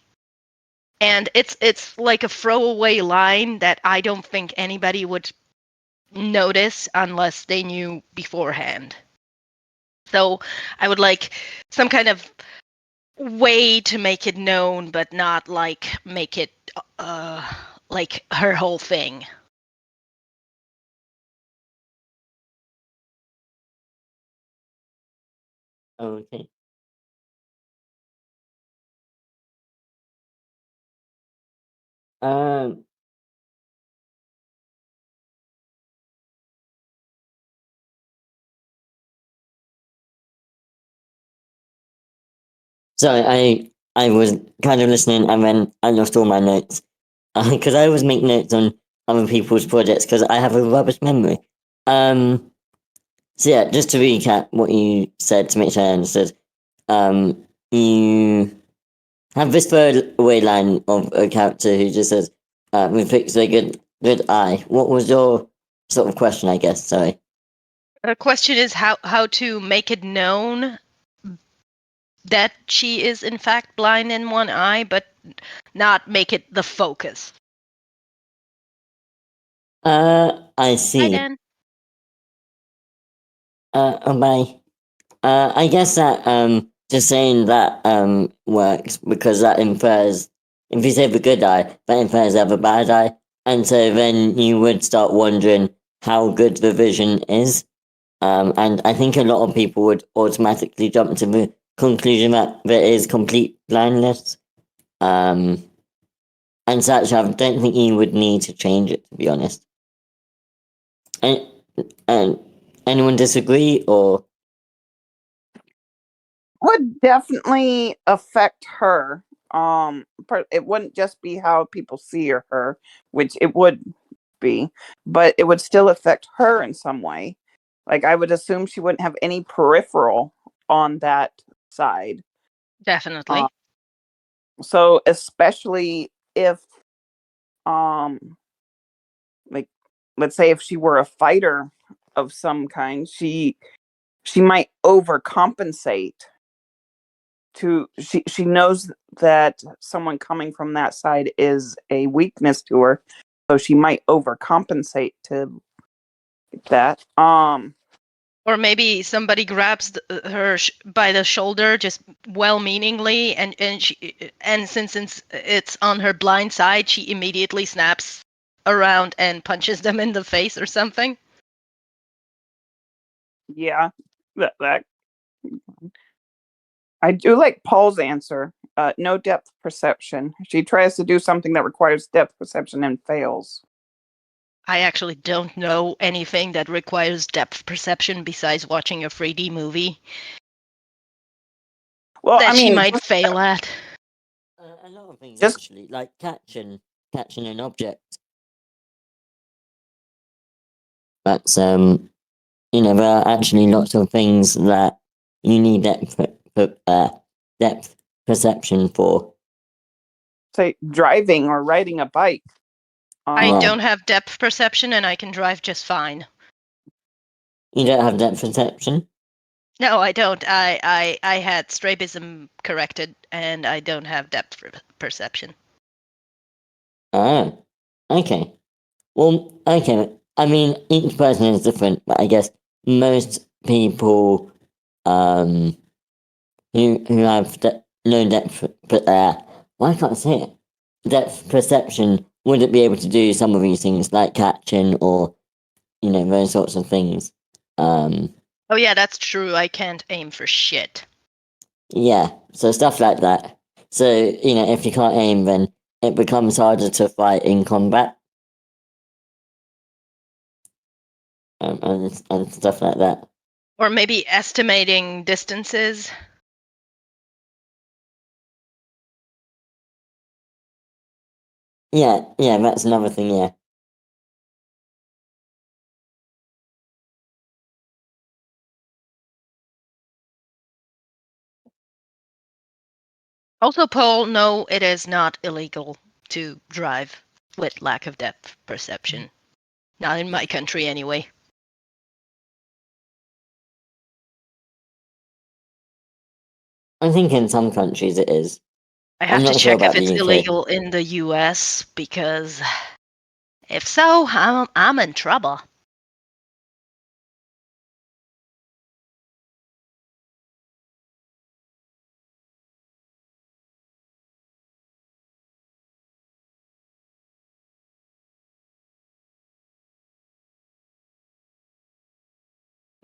And it's like a throwaway line that I don't think anybody would notice unless they knew beforehand. So I would like some kind of way to make it known, but not like make it like her whole thing. Okay. Um, sorry, I was kind of listening and then I lost all my notes because I always make notes on other people's projects because I have a rubbish memory. So yeah, just to recap what you said to make sure I understood. You have this throwaway line of a character who just says, "We fixed a good eye." What was your sort of question? I guess. Sorry. The question is how to make it known that she is in fact blind in one eye, but not make it the focus. I Hi, see. Dan. Oh my. I guess that just saying that works because that infers if you say the good eye, that infers they have a bad eye, and so then you would start wondering how good the vision is. And I think a lot of people would automatically jump to the conclusion that there is complete blindness. And so actually, I don't think you would need to change it, to be honest. And anyone disagree or? Would definitely affect her. It wouldn't just be how people see her, which it would be, but it would still affect her in some way. Like I would assume she wouldn't have any peripheral on that side. Definitely. So especially if like let's say if she were a fighter of some kind, she might overcompensate she knows that someone coming from that side is a weakness to her, so she might overcompensate to that. Or maybe somebody grabs her by the shoulder, just well-meaningly, and since it's on her blind side, she immediately snaps around and punches them in the face or something. Yeah, that I do like Paul's answer. No depth perception. She tries to do something that requires depth perception and fails. I actually don't know anything that requires depth perception besides watching a 3D movie Well, that I she mean, might fail at. A lot of things Just- actually, like catching an object. That's there are actually lots of things that you need depth perception for. say driving or riding a bike. I Yeah. don't have depth perception and I can drive just fine. You don't have depth perception? No, I don't. I had strabism corrected and I don't have depth perception. Oh, okay. Well, okay. I mean, each person is different, but I guess most people who have no depth, but why can't I say it? Depth perception wouldn't be able to do some of these things like catching or those sorts of things. Oh yeah, that's true. I can't aim for shit. Yeah, so stuff like that. So if you can't aim, then it becomes harder to fight in combat. And stuff like that. Or maybe estimating distances. Yeah, that's another thing, yeah. Also, Paul, no, it is not illegal to drive with lack of depth perception. Not in my country, anyway. I think in some countries it is. I have I'm to not sure check if about the it's UK. illegal in the US, because if so, I'm in trouble.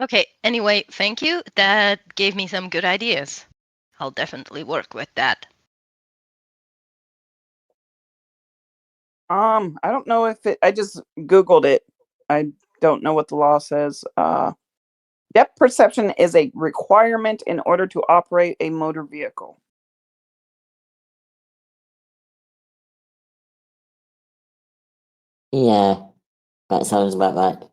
Okay, anyway, thank you. That gave me some good ideas. I'll definitely work with that. I don't know if I just Googled it. I don't know what the law says. Depth perception is a requirement in order to operate a motor vehicle. Yeah, that sounds about right.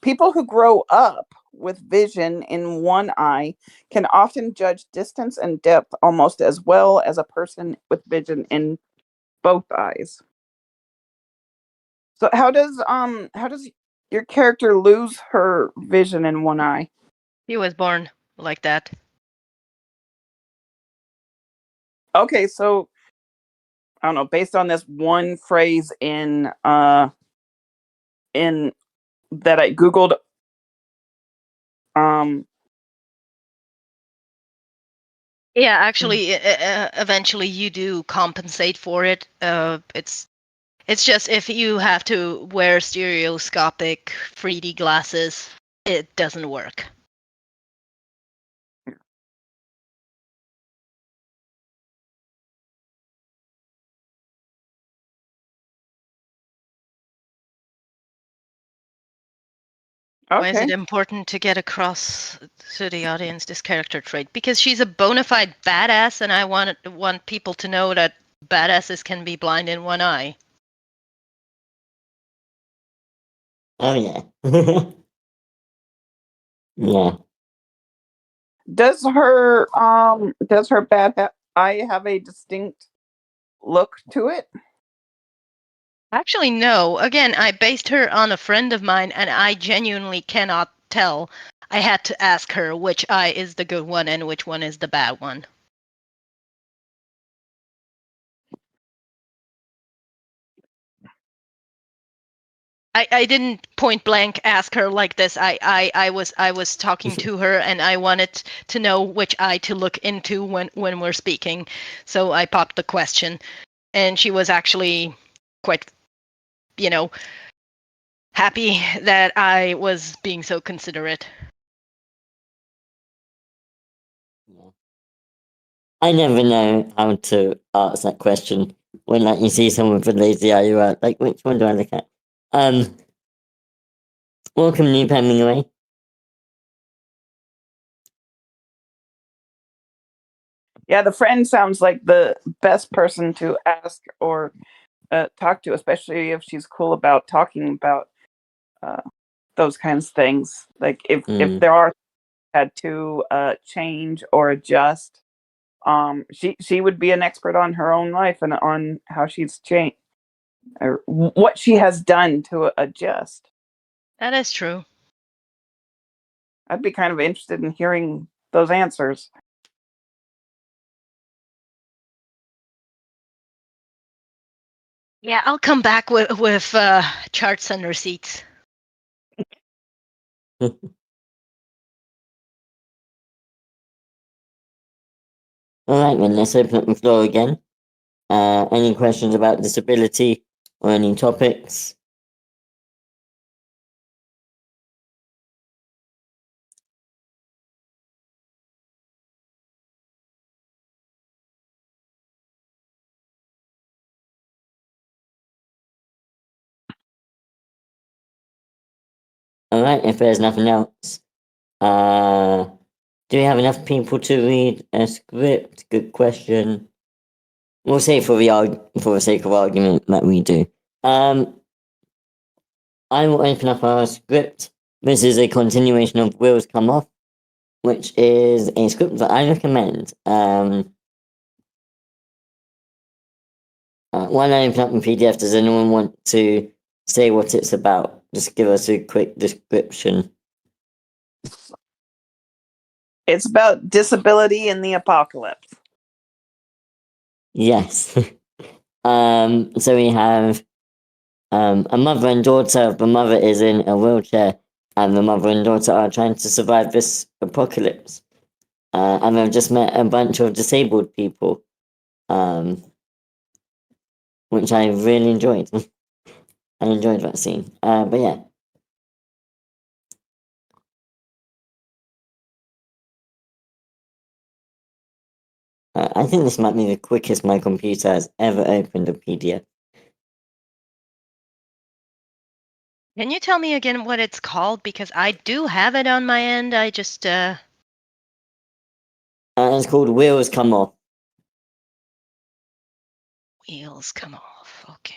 People who grow up with vision in one eye can often judge distance and depth almost as well as a person with vision in both eyes. So how does your character lose her vision in one eye? He was born like that. Okay, so I don't know, based on this one phrase in that I Googled, Yeah, actually, eventually you do compensate for it. It's just if you have to wear stereoscopic 3D glasses, it doesn't work. Why is okay. it important to get across to the audience this character trait? Because she's a bona fide badass, and I want people to know that badasses can be blind in one eye. Oh yeah. Yeah. Does her eye have a distinct look to it? Actually, no. Again, I based her on a friend of mine, and I genuinely cannot tell. I had to ask her which eye is the good one and which one is the bad one. I didn't point blank ask her like this. I was talking to her, and I wanted to know which eye to look into when we're speaking. So I popped the question, and she was actually quite, happy that I was being so considerate. Yeah. I never know how to ask that question when like you see someone with a lazy eye, you're like, which one do I look at? Welcome, New Hemingway. Yeah, the friend sounds like the best person to ask or talk to, especially if she's cool about talking about those kinds of things. Like if there are had to change or adjust, she would be an expert on her own life and on how she's changed or what she has done to adjust. That is true. I'd be kind of interested in hearing those answers. Yeah, I'll come back with charts and receipts. All right, then let's open up the floor again. Any questions about disability or any topics? All right, if there's nothing else, do we have enough people to read a script? Good question. We'll say for the sake of argument that we do. I will open up our script. This is a continuation of Wheels Come Off, which is a script that I recommend. While I open up the PDF, does anyone want to say what it's about? Just give us a quick description. It's about disability in the apocalypse. Yes. So we have a mother and daughter. The mother is in a wheelchair, and the mother and daughter are trying to survive this apocalypse. And I've just met a bunch of disabled people, which I really enjoyed. I enjoyed that scene. But yeah. I think this might be the quickest my computer has ever opened a PDF. Can you tell me again what it's called? Because I do have it on my end. I just It's called Wheels Come Off. wheels come off. Okay.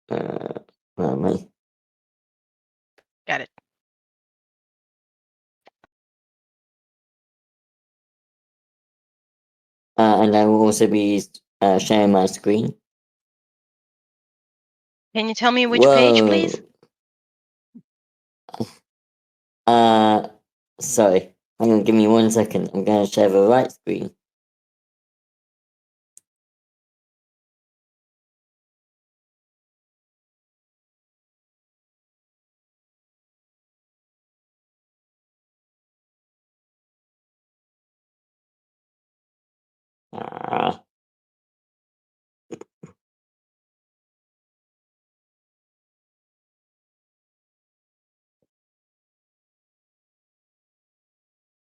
Where am I? Got it. And I will also be sharing my screen. Can you tell me which page, please? Sorry. Hang on, give me 1 second. I'm going to share the right screen. Ah.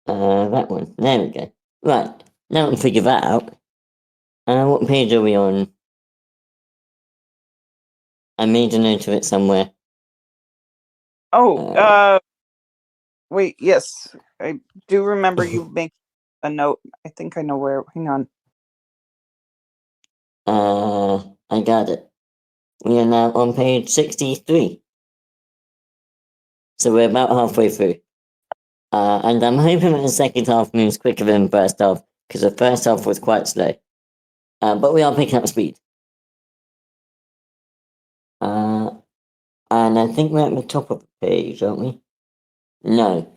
That one. There we go. Right. Now we can figure that out. What page are we on? I made a note of it somewhere. Oh, wait, yes. I do remember you make a note. I think I know where. Hang on. I got it. We are now on page 63. So we're about halfway through. And I'm hoping that the second half moves quicker than the first half, because the first half was quite slow. But we are picking up speed. And I think we're at the top of the page, aren't we? No.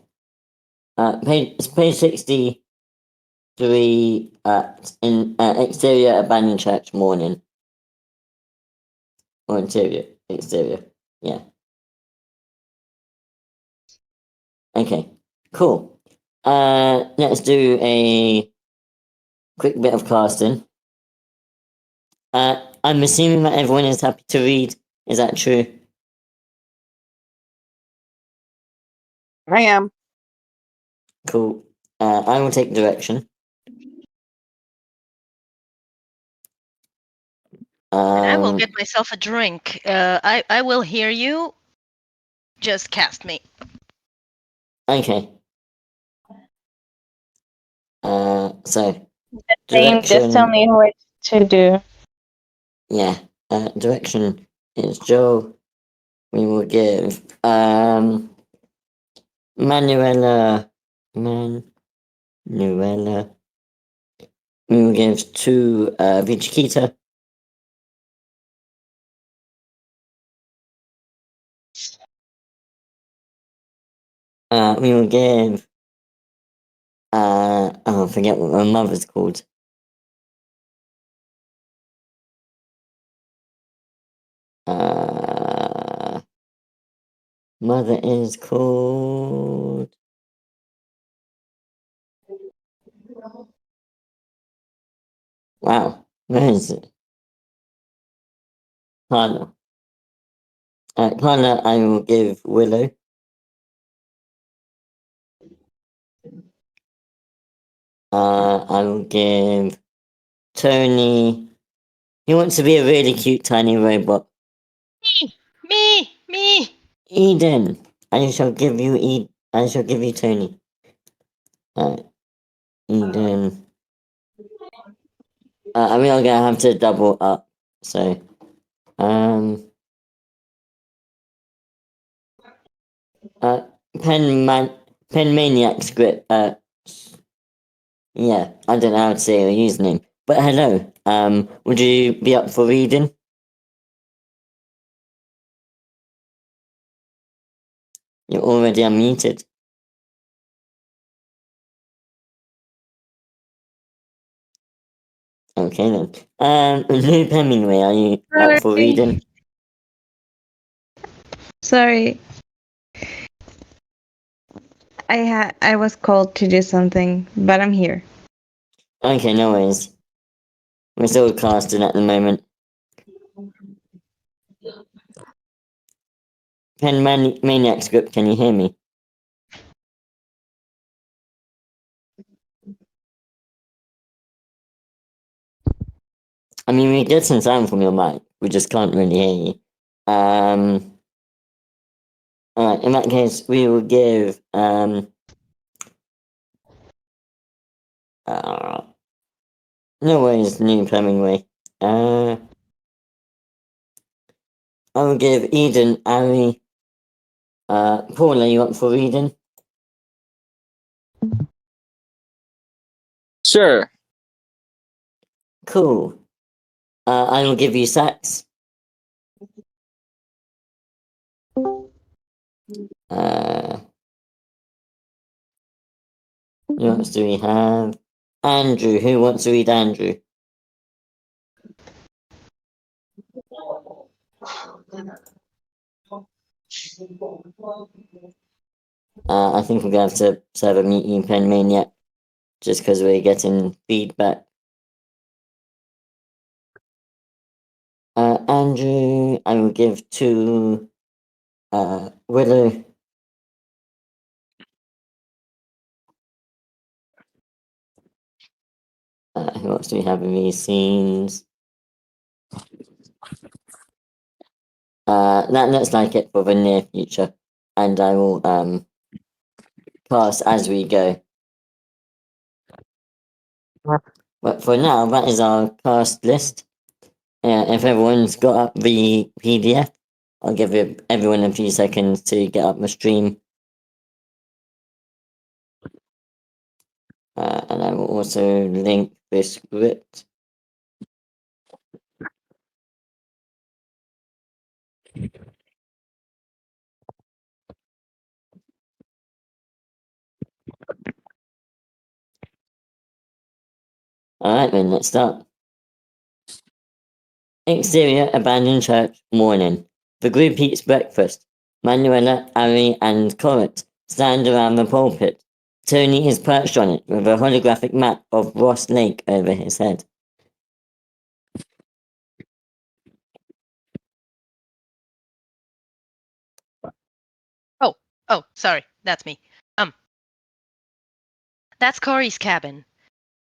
It's page 63 in exterior abandoned church morning. Or exterior. Yeah. Okay, cool. Let's do a quick bit of casting. I'm assuming that everyone is happy to read. Is that true? I am. Cool. I will take direction. And I will get myself a drink. I will hear you. Just cast me. Okay. So Same, just tell me what to do. Yeah. Direction is Joe. We will give Manuela. We will give to Vichikita. We will give I forget what my mother's called. Mother is called. Wow, where is it? Carla. Carla, I will give Willow. I will give Tony. He wants to be a really cute tiny robot. Me. Eden. I shall give you Tony. Eden. We are gonna have to double up. So, Pen Maniac script. Yeah, I don't know how to say your username. But hello. Would you be up for reading? You're already unmuted. Okay then. Luke Hemingway, are you up for reading? Sorry. I was called to do something, but I'm here. Okay, no worries. We're still casting at the moment. Maniac script, can you hear me? I mean, we get some sound from your mic. We just can't really hear you. Alright, in that case, we will give, no worries, new Hemingway. I will give Eden, Ari, Paul, are you up for Eden? Sure. Cool. I will give you Sax. Who else do we have? Andrew, who wants to read Andrew? I think we're going to have to serve a meeting pen maniac just because we're getting feedback. Andrew, I will give to Willow. Who else do we have in these scenes? That looks like it for the near future, and I will cast as we go. But for now, that is our cast list. If everyone's got up the PDF, I'll give everyone a few seconds to get up the stream. And I will also link this script. Alright then, let's start. Exterior abandoned church, morning. The group eats breakfast. Manuela, Ari, and Coret stand around the pulpit. Tony is perched on it with a holographic map of Ross Lake over his head. Oh, sorry, that's me. That's Corey's cabin.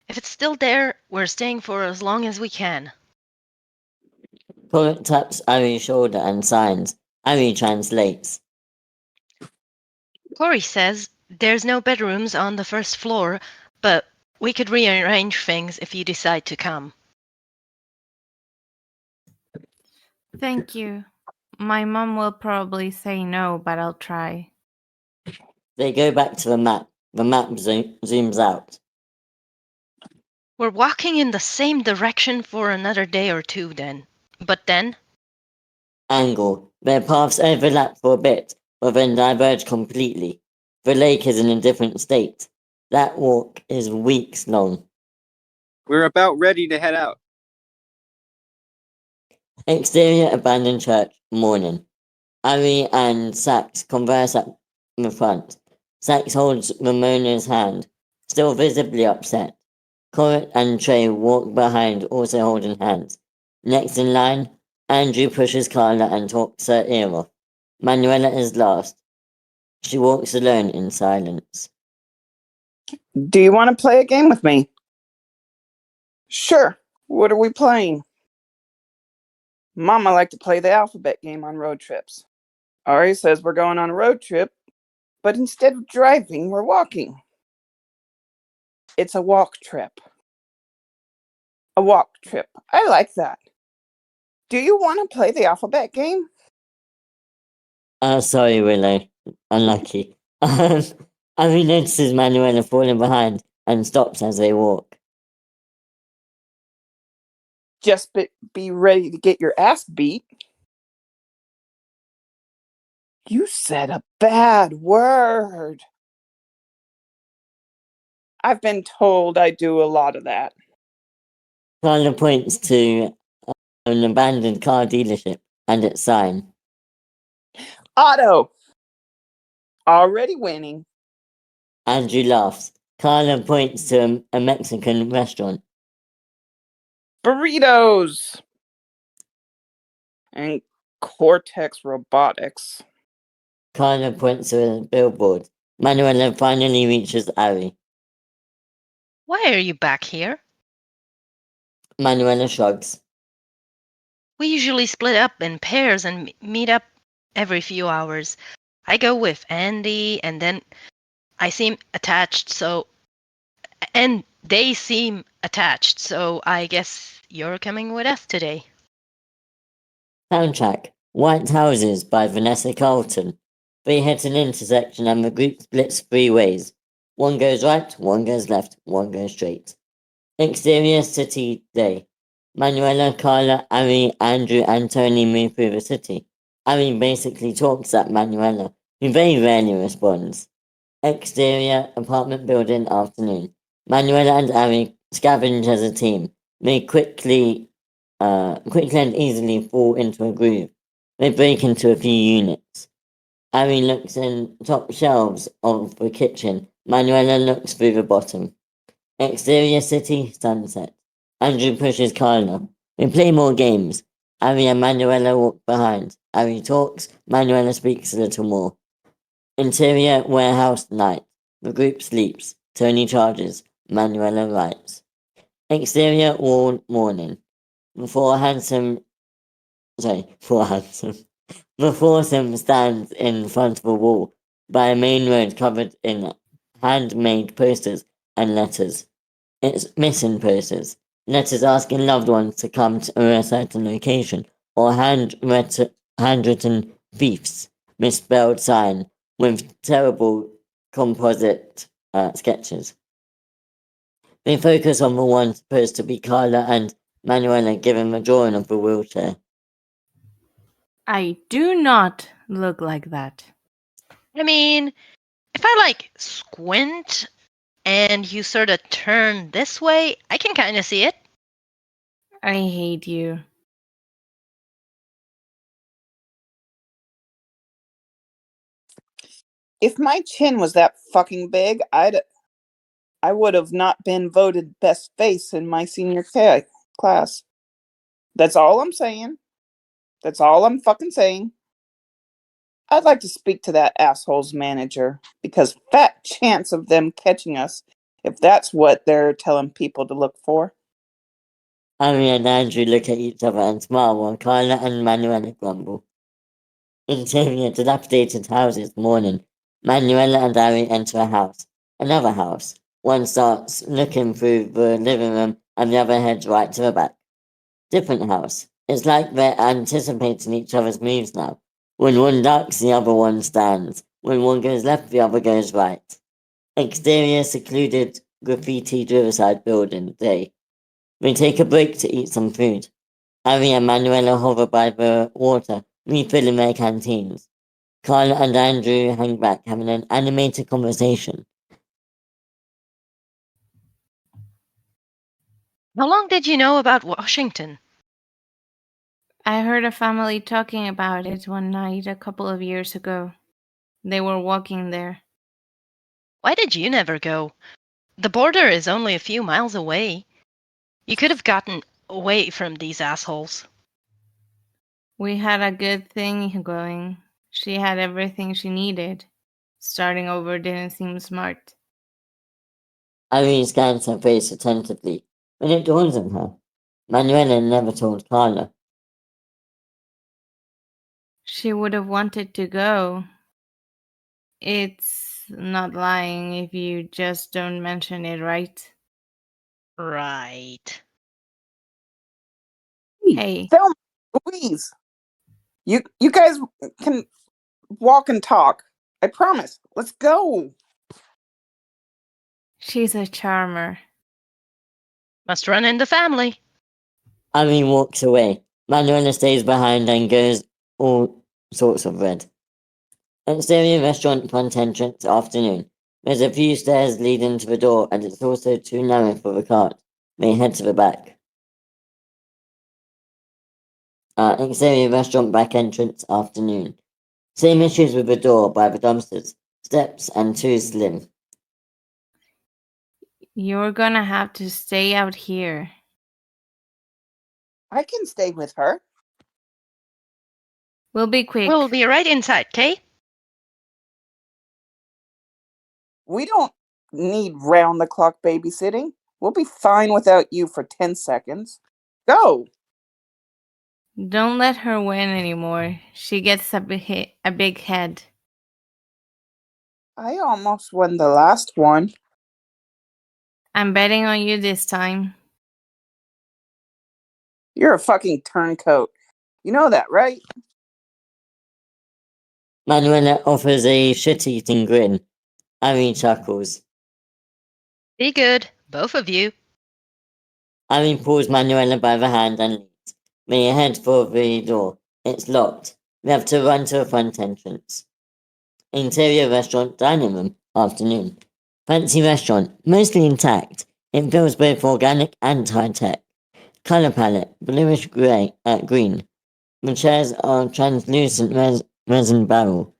If it's still there, we're staying for as long as we can. Coret taps Ari's shoulder and signs. Ari translates. Corey says there's no bedrooms on the first floor, but we could rearrange things if you decide to come. Thank you. My mom will probably say no, but I'll try. They go back to the map. The map zooms out. We're walking in the same direction for another day or two then. But then? Angle. Their paths overlap for a bit, but then diverge completely. The lake is in a different state. That walk is weeks long. We're about ready to head out. Exterior abandoned church, morning. Ari and Sax converse at the front. Sax holds Ramona's hand, still visibly upset. Coret and Trey walk behind, also holding hands. Next in line, Andrew pushes Carla and talks her ear off. Manuela is last. She walks alone in silence. Do you want to play a game with me? Sure. What are we playing? Mom, I like to play the alphabet game on road trips. Ari says we're going on a road trip, but instead of driving, we're walking. It's a walk trip. A walk trip. I like that. Do you want to play the alphabet game? Sorry, Willow. Unlucky. Ari notices Manuela falling behind and stops as they walk. Just be ready to get your ass beat. You said a bad word. I've been told I do a lot of that. Carla points to an abandoned car dealership and its sign. Otto! Already winning. Andrew laughs. Carla points to a Mexican restaurant. Burritos! And Cortex Robotics. Carla points to a billboard. Manuela finally reaches Ari. Why are you back here? Manuela shrugs. We usually split up in pairs and meet up every few hours. I go with Andy, and then I seem attached, so. And they seem attached, so I guess you're coming with us today. Soundtrack White Houses by Vanessa Carlton. They hit an intersection and the group splits 3 ways. One goes right, one goes left, one goes straight. Exterior city day. Manuela, Carla, Ari, Andrew, and Tony move through the city. Ari basically talks at Manuela, who very rarely responds. Exterior apartment building afternoon. Manuela and Ari scavenge as a team. They quickly and easily fall into a groove. They break into a few units. Ari looks in top shelves of the kitchen. Manuela looks through the bottom. Exterior city, sunset. Andrew pushes Carla. We play more games. Ari and Manuela walk behind. Ari talks. Manuela speaks a little more. Interior warehouse night. The group sleeps. Tony charges. Manuela writes. Exterior wall morning. The foursome stands in front of a wall by a main road covered in handmade posters and letters. It's missing posters. Letters asking loved ones to come to a certain location, or handwritten thieves, misspelled sign with terrible composite sketches. They focus on the one supposed to be Carla and Manuela given the drawing of the wheelchair. I do not look like that. I mean, if I squint and you sort of turn this way, I can kind of see it. I hate you. If my chin was that fucking big, I would have not been voted best face in my senior class. That's all I'm saying. That's all I'm fucking saying. I'd like to speak to that asshole's manager, because fat chance of them catching us if that's what they're telling people to look for. Ari and Andrew look at each other and smile while Carla and Manuela grumble. Interior dilapidated houses morning. Manuela and Ari enter a house. Another house. One starts looking through the living room and the other heads right to the back. Different house. It's like they're anticipating each other's moves now. When one ducks, the other one stands. When one goes left, the other goes right. Exterior secluded graffiti riverside building day. We take a break to eat some food. Ari and Manuela hover by the water, refilling their canteens. Carla and Andrew hang back, having an animated conversation. How long did you know about Washington? I heard a family talking about it one night a couple of years ago. They were walking there. Why did you never go? The border is only a few miles away. You could have gotten away from these assholes. We had a good thing going. She had everything she needed. Starting over didn't seem smart. Ari scans her face attentively. When it dawns on her, Manuela never told Carla. She would have wanted to go. It's not lying if you just don't mention it, right? Right. Hey. Thelma, Louise, you guys can walk and talk. I promise. Let's go. She's a charmer. Must run in the family. Ari walks away. Manuela stays behind and goes all sorts of red. Exterior restaurant front entrance afternoon. There's a few stairs leading to the door, and it's also too narrow for the cart. They head to the back. Exterior restaurant back entrance afternoon. Same issues with the door by the dumpsters. Steps and too slim. You're gonna have to stay out here. I can stay with her. We'll be quick. We'll be right inside, Kay? We don't need round the clock babysitting. We'll be fine without you for 10 seconds. Go! Don't let her win anymore. She gets a big head. I almost won the last one. I'm betting on you this time. You're a fucking turncoat. You know that, right? Manuela offers a shit-eating grin. Ari chuckles. Be good, both of you. Ari pulls Manuela by the hand and leads. They head for the door. It's locked. We have to run to the front entrance. Interior restaurant dining room. Afternoon. Fancy restaurant. Mostly intact. It feels both organic and high-tech. Color palette. Bluish green. The chairs are translucent resin barrel.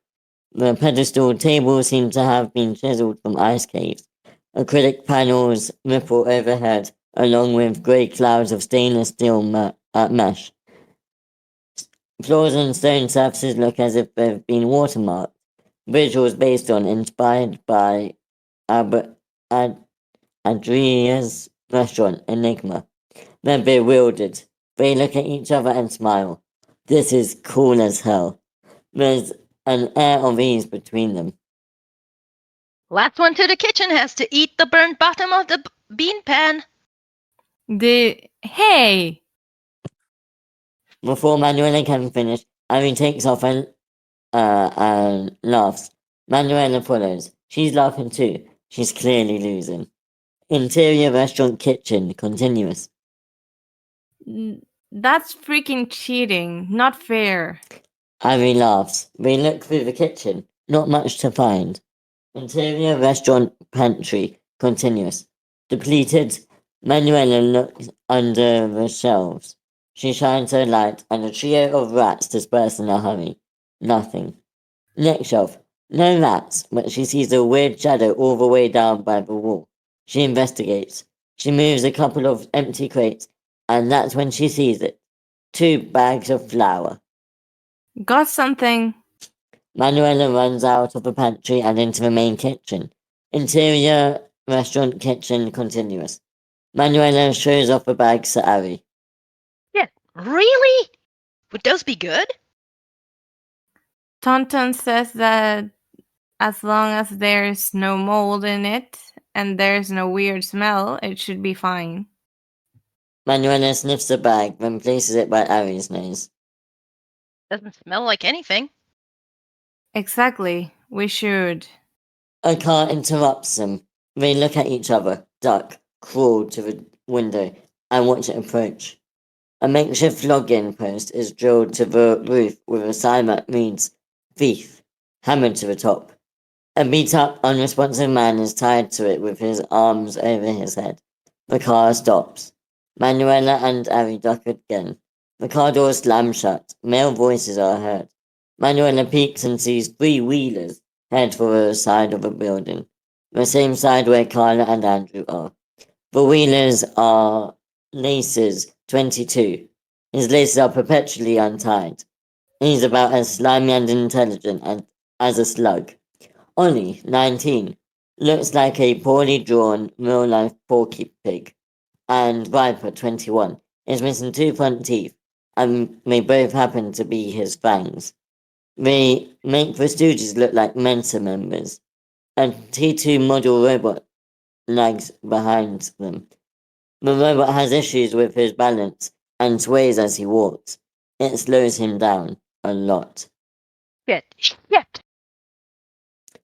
The pedestal tables seem to have been chiseled from ice caves. Acrylic panels ripple overhead, along with grey clouds of stainless steel mesh. Floors and stone surfaces look as if they've been watermarked. Visuals based on inspired by Adria's restaurant, Enigma. They're bewildered. They look at each other and smile. This is cool as hell. There's an air of ease between them. Last one to the kitchen has to eat the burnt bottom of the bean pan. Hey! Before Manuela can finish, Irene takes off and laughs. Manuela follows. She's laughing too. She's clearly losing. Interior restaurant kitchen, continuous. That's freaking cheating. Not fair. Irene laughs. We look through the kitchen. Not much to find. Interior restaurant pantry, continuous. Depleted. Manuela looks under the shelves. She shines her light, and a trio of rats disperse in a hurry. Nothing. Next shelf. No rats, but she sees a weird shadow all the way down by the wall. She investigates. She moves a couple of empty crates, and that's when she sees it. 2 bags of flour. Got something. Manuela runs out of the pantry and into the main kitchen. Interior restaurant kitchen continuous. Manuela shows off the bags to Ari. Yeah, really? Would those be good? Tonton says that as long as there's no mold in it and there's no weird smell, it should be fine. Manuela sniffs the bag, then places it by Ari's nose. Doesn't smell like anything. Exactly. We should. A car interrupts them. They look at each other, duck, crawl to the window, and watch it approach. A makeshift login post is drilled to the roof with a sign that reads, Thief, hammered to the top. A beat-up, unresponsive man is tied to it with his arms over his head. The car stops. Manuela and Ari duck again. The car doors slam shut. Male voices are heard. Manuela peeks and sees 3 wheelers head for the side of a building, the same side where Carla and Andrew are. The wheelers are Laces, 22. His laces are perpetually untied. He's about as slimy and intelligent as a slug. Ollie, 19, looks like a poorly drawn, real-life porky pig. And Viper, 21, is missing 2 front teeth, and they both happen to be his fangs. They make the Stooges look like Mensa members. A T2 model robot lags behind them. The robot has issues with his balance and sways as he walks. It slows him down a lot. Shit.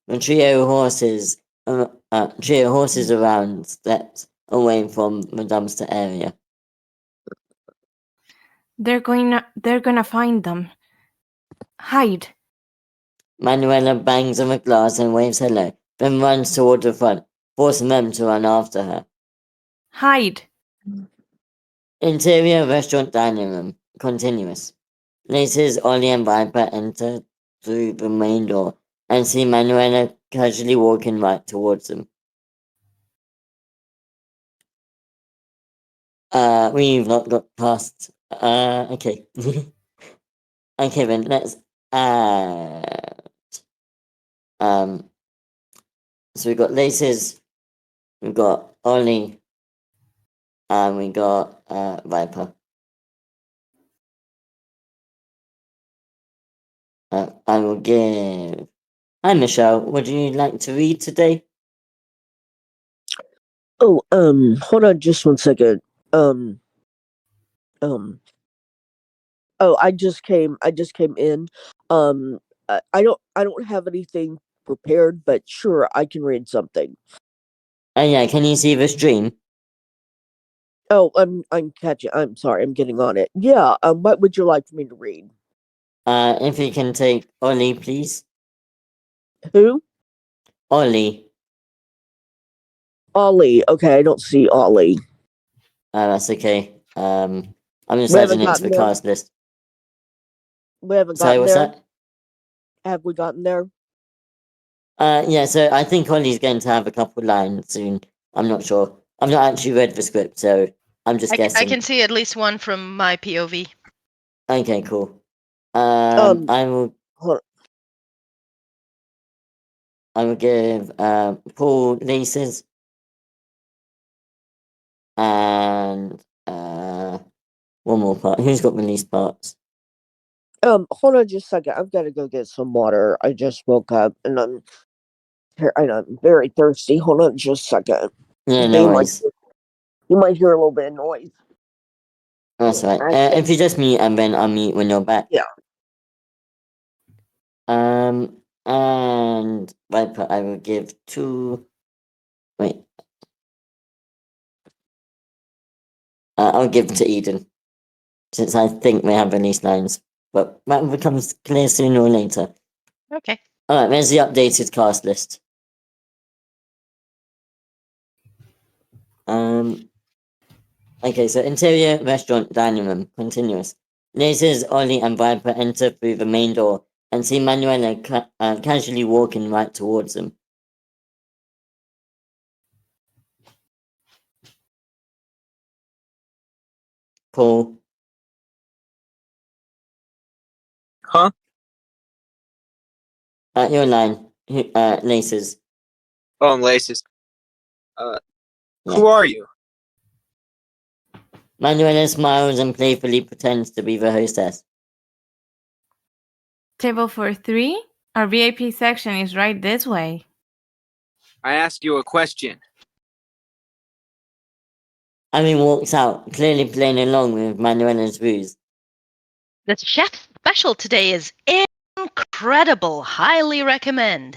The trio horses around steps away from the dumpster area. They're gonna find them. Hide. Manuela bangs on the glass and waves hello, then runs toward the front, forcing them to run after her. Hide. Interior restaurant dining room, continuous. Laces, Ollie and Viper enter through the main door and see Manuela casually walking right towards them. We've not got past. Okay. Okay, then let's add So we got Laces, we got Ollie, and we got Viper. I will give. Hi, Michelle. Would you like to read today? Oh, hold on just one second. Oh, I just came in. I don't have anything prepared, but sure, I can read something. Oh yeah, can you see the stream? Oh, I'm catching. I'm sorry, I'm getting on it. Yeah. What would you like for me to read? If you can take Ollie, please. Who? Ollie. Ollie. Okay, I don't see Ollie. That's okay. I'm just We haven't adding it to the gotten there. cast list. We haven't Sorry, gotten what's there. that? Have we gotten there? Yeah, so I think Ollie's going to have a couple lines soon. I'm not sure. I've not actually read the script, so I'm just I guessing. can see at least one from my POV. Okay, cool. Um, I will hold give Paul Laces and one more part. Who's got the least parts? Hold on just a second. I've got to go get some water. I just woke up and I'm very thirsty. Hold on just a second. Yeah, So no worries. you might hear a little bit of noise. That's right. Actually, If you just mute and then unmute when you're back. Yeah. And Viper, I will give two. Wait. I'll give to Eden, since I think they have the least lines. But that becomes clear sooner or later. Okay. Alright, there's the updated cast list. Okay, so interior, restaurant, dining room, continuous. Lasers, Ollie, and Viper enter through the main door and see Manuela casually walking right towards them. Paul. Huh? Your line. Lasers. Oh, I'm Laces. Yeah. Who are you? Manuela smiles and playfully pretends to be the hostess. Table for 3? Our VIP section is right this way. I asked you a question. Amy walks out, clearly playing along with Manuela's ruse. The chef special today is incredible. Highly recommend.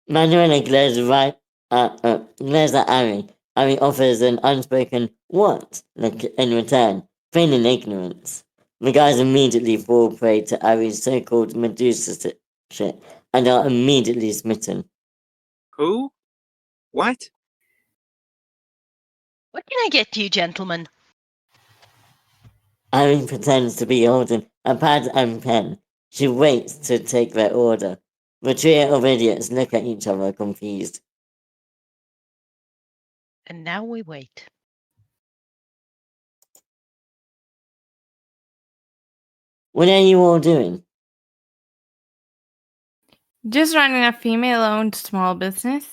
Manuela glares glares at Ari. Ari offers an unspoken "what" in return, feigning ignorance. The guys immediately fall prey to Ari's so-called Medusa shit and are immediately smitten. Who? What? What can I get you, gentlemen? Ari pretends to be holding a pad and pen. She waits to take their order. The trio of idiots look at each other confused. And now we wait. What are you all doing? Just running a female-owned small business.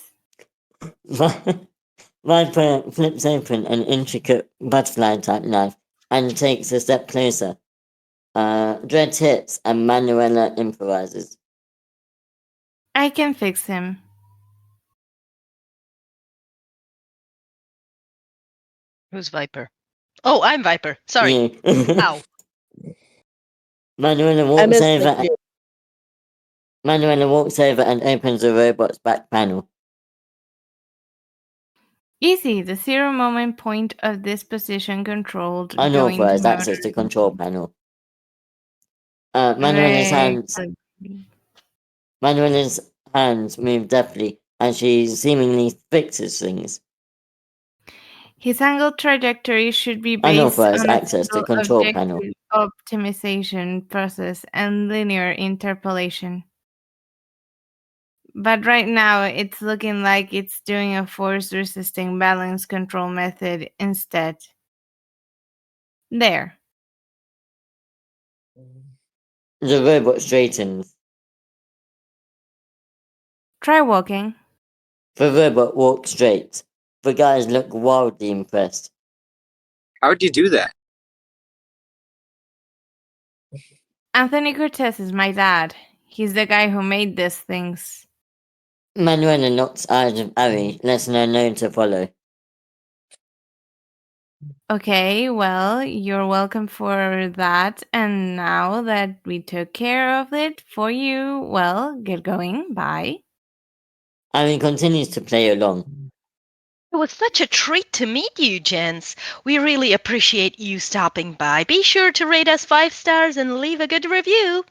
Viper flips open an intricate butterfly-type knife and takes a step closer. Dread hits and Manuela improvises. I can fix him. Who's Viper? Oh, I'm Viper. Sorry. You. Ow. Manuela I walks missed over. the Manuela walks over and opens the robot's back panel. Easy, the 0 moment point of this position controlled Unauthorized joint access to motor. control panel. Manuela's hands move deftly as she seemingly fixes things. His angle trajectory should be based Unauthorized on a access to single control panel. objective optimization process and linear interpolation. But right now, it's looking like it's doing a force-resisting balance control method instead. There. The robot straightens. Try walking. The robot walks straight. The guys look wildly impressed. How'd you do that? Anthony Cortez is my dad. He's the guy who made these things. Manuela knocks eyes with Ari, letting her know to follow. Okay, well, you're welcome for that. And now that we took care of it for you, well, get going. Bye. Ari continues to play along. It was such a treat to meet you, gents. We really appreciate you stopping by. Be sure to rate us 5 stars and leave a good review.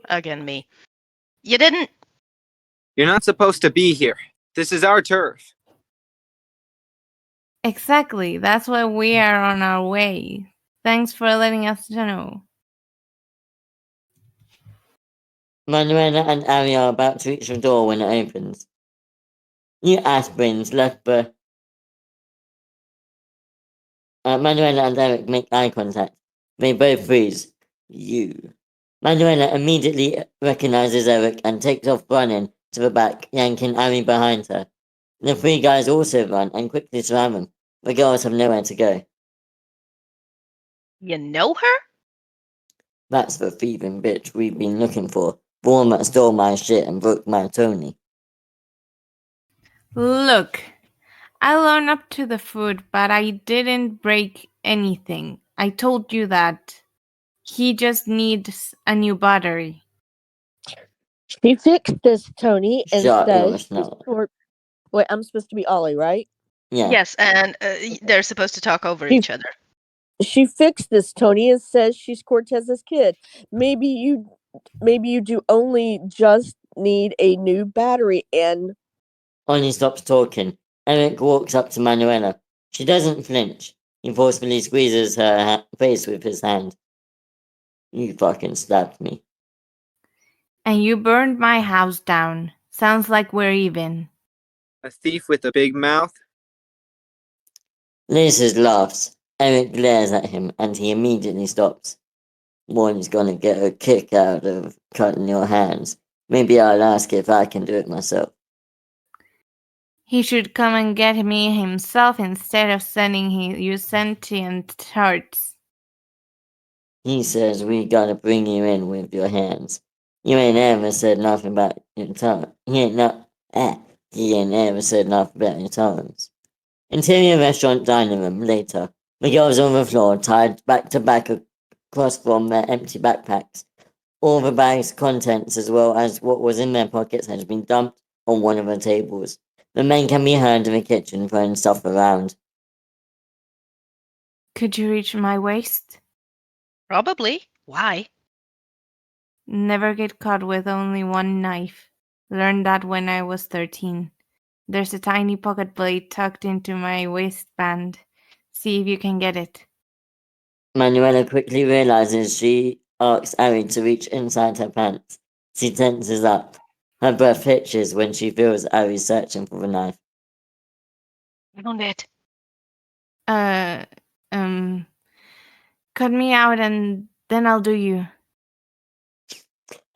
Again, me. You didn't? You're not supposed to be here. This is our turf. Exactly. That's why we are on our way. Thanks for letting us know. Manuela and Ari are about to reach the door when it opens. You aspirins left the... Manuela and Eric make eye contact. They both freeze. You. Manuela immediately recognizes Eric and takes off running to the back, yanking Ari behind her. The three guys also run and quickly surround them. The girls have nowhere to go. You know her? That's the thieving bitch we've been looking for. The one that stole my shit and broke my Tony. Look, I'll own up to the food, but I didn't break anything. I told you that. He just needs a new battery. She fixed this, Tony, and Shut your says she's snout. Wait, I'm supposed to be Ollie, right? Yeah. Yes, and they're supposed to talk over She- each other. She fixed this, Tony, and says she's Cortez's kid. Maybe you do only just need a new battery and... Ollie stops talking. Eric walks up to Manuela. She doesn't flinch. He forcefully squeezes her face with his hand. You fucking stabbed me. And you burned my house down. Sounds like we're even. A thief with a big mouth? Liz laughs. Eric glares at him and he immediately stops. One's gonna get a kick out of cutting your hands. Maybe I'll ask if I can do it myself. He should come and get me himself instead of sending you sentient tarts. He says we gotta bring you in with your hands. You ain't ever said nothing about your tongue. He ain't ever said nothing about your tongues. Interior restaurant dining room later. The girls on the floor tied back to back across from their empty backpacks. All the bags' contents as well as what was in their pockets has been dumped on one of the tables. The men can be heard in the kitchen throwing stuff around. Could you reach my waist? Probably. Why? Never get caught with only one knife. Learned that when I was 13. There's a tiny pocket blade tucked into my waistband. See if you can get it. Manuela quickly realizes she asks Ari to reach inside her pants. She tenses up. Her breath hitches when she feels Ari searching for the knife. Found it. Cut me out and then I'll do you.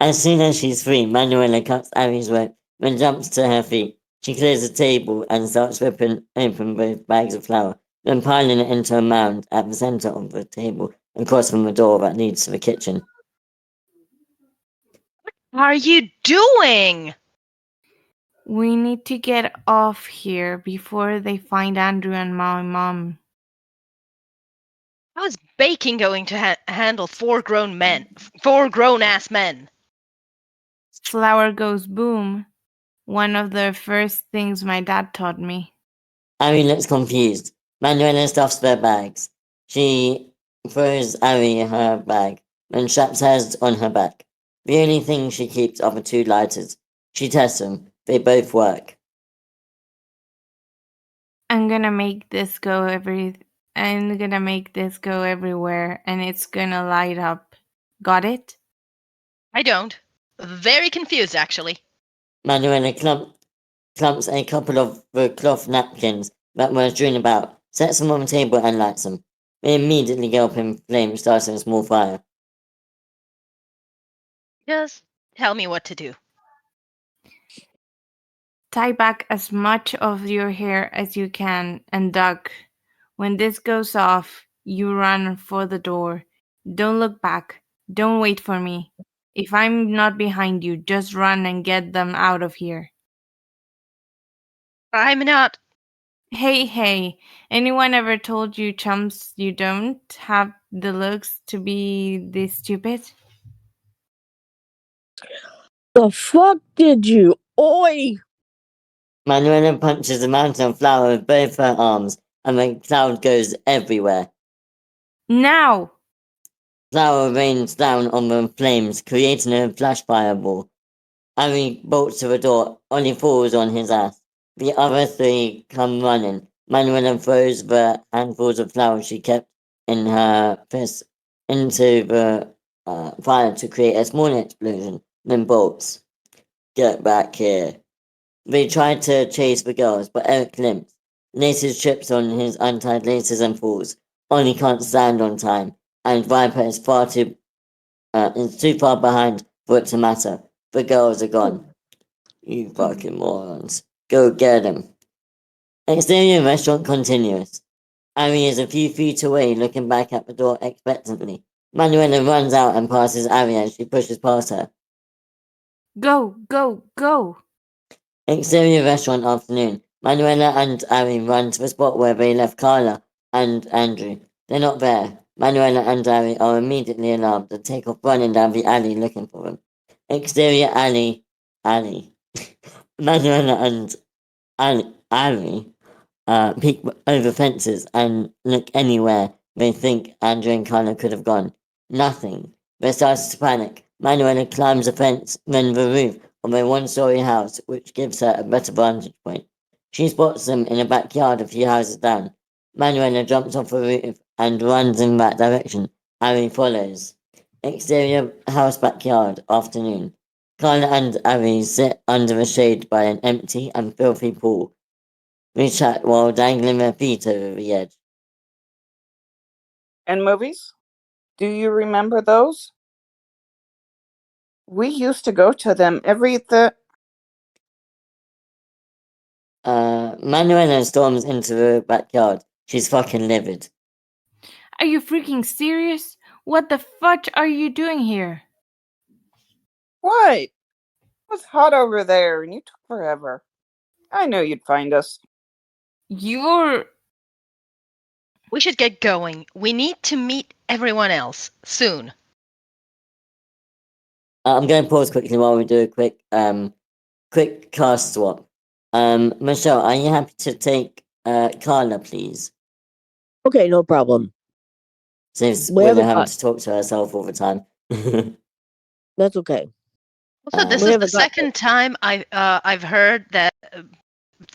As soon as she's free, Manuela cuts Ari's rope, then jumps to her feet. She clears the table and starts ripping open both bags of flour, then piling it into a mound at the center of the table, across from the door that leads to the kitchen. What are you doing? We need to get off here before they find Andrew and my mom. How is baking going to handle 4 grown-ass men? Flour goes boom. One of the first things my dad taught me. Ari looks confused. Manuela stuffs their bags. She throws Ari her bag, then straps hers on her back. The only thing she keeps are the 2 lighters. She tests them. They both work. I'm gonna make this go everywhere, and it's gonna light up. Got it? I don't. Very confused, actually. Manuela clumps a couple of the cloth napkins that were strewn about, sets them on the table and lights them. They immediately go up in flames, starting a small fire. Just Tell me what to do. Tie back as much of your hair as you can and duck. When this goes off, you run for the door. Don't look back. Don't wait for me. If I'm not behind you, just run and get them out of here. I'm not. Hey, anyone ever told you chumps you don't have the looks to be this stupid? The fuck did you? Oi! Manuela punches a mountain of flour with both her arms, and the cloud goes everywhere. Now! Flour rains down on the flames, creating a flash fireball. Harry bolts to the door, only falls on his ass. The other three come running. Manuela throws the handfuls of flour she kept in her fist into the fire to create a small explosion, then bolts. Get back here. They tried to chase the girls, but Eric limps. Laces trips on his untied laces and falls. Ollie can't stand on time, and Viper is too far behind for it to matter. The girls are gone. You fucking morons. Go get them. Exterior restaurant continuous. Ari is a few feet away, looking back at the door expectantly. Manuela runs out and passes Ari as she pushes past her. Go, go, go! Exterior restaurant afternoon. Manuela and Ari run to the spot where they left Carla and Andrew. They're not there. Manuela and Ari are immediately alarmed and take off running down the alley looking for them. Exterior alley. Manuela and Ari peek over fences and look anywhere they think Andrew and Carla could have gone. Nothing. They start to panic. Manuela climbs a fence, then the roof of a one-story house, which gives her a better vantage point. She spots them in a backyard a few houses down. Manuela jumps off the roof and runs in that direction. Ari follows. Exterior house backyard, afternoon. Carla and Ari sit under the shade by an empty and filthy pool. They chat while dangling their feet over the edge. And movies? Do you remember those? We used to go to them Manuela storms into the backyard. She's fucking livid. Are you freaking serious? What the fudge are you doing here? What? It was hot over there and you took forever. I knew you'd find us. You're... We should get going. We need to meet everyone else soon. I'm going to pause quickly while we do a quick cast swap. Michelle, are you happy to take Carla, please? Okay, no problem. Since We we're haven't having got- to talk to herself all the time. That's okay. Also, this We is the haven't got- second time I've heard that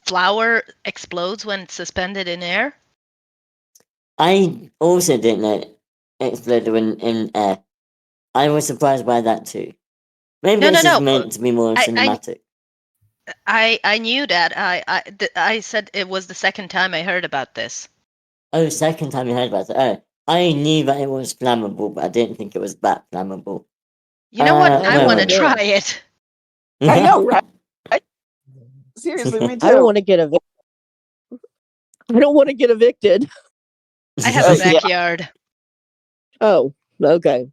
flour explodes when it's suspended in air. I also didn't know it exploded in air. I was surprised by that too. Maybe No, it's no, just no. meant to be more I- cinematic. I knew that. I said it was the second time I heard about this. Oh, second time you heard about it. Oh, I knew that it was flammable, but I didn't think it was that flammable. You know what? I wait, want to wait. try it. I know, right? Seriously, me too. I don't want to get evicted. I don't want to get evicted. I have a Yeah. backyard. Oh, okay.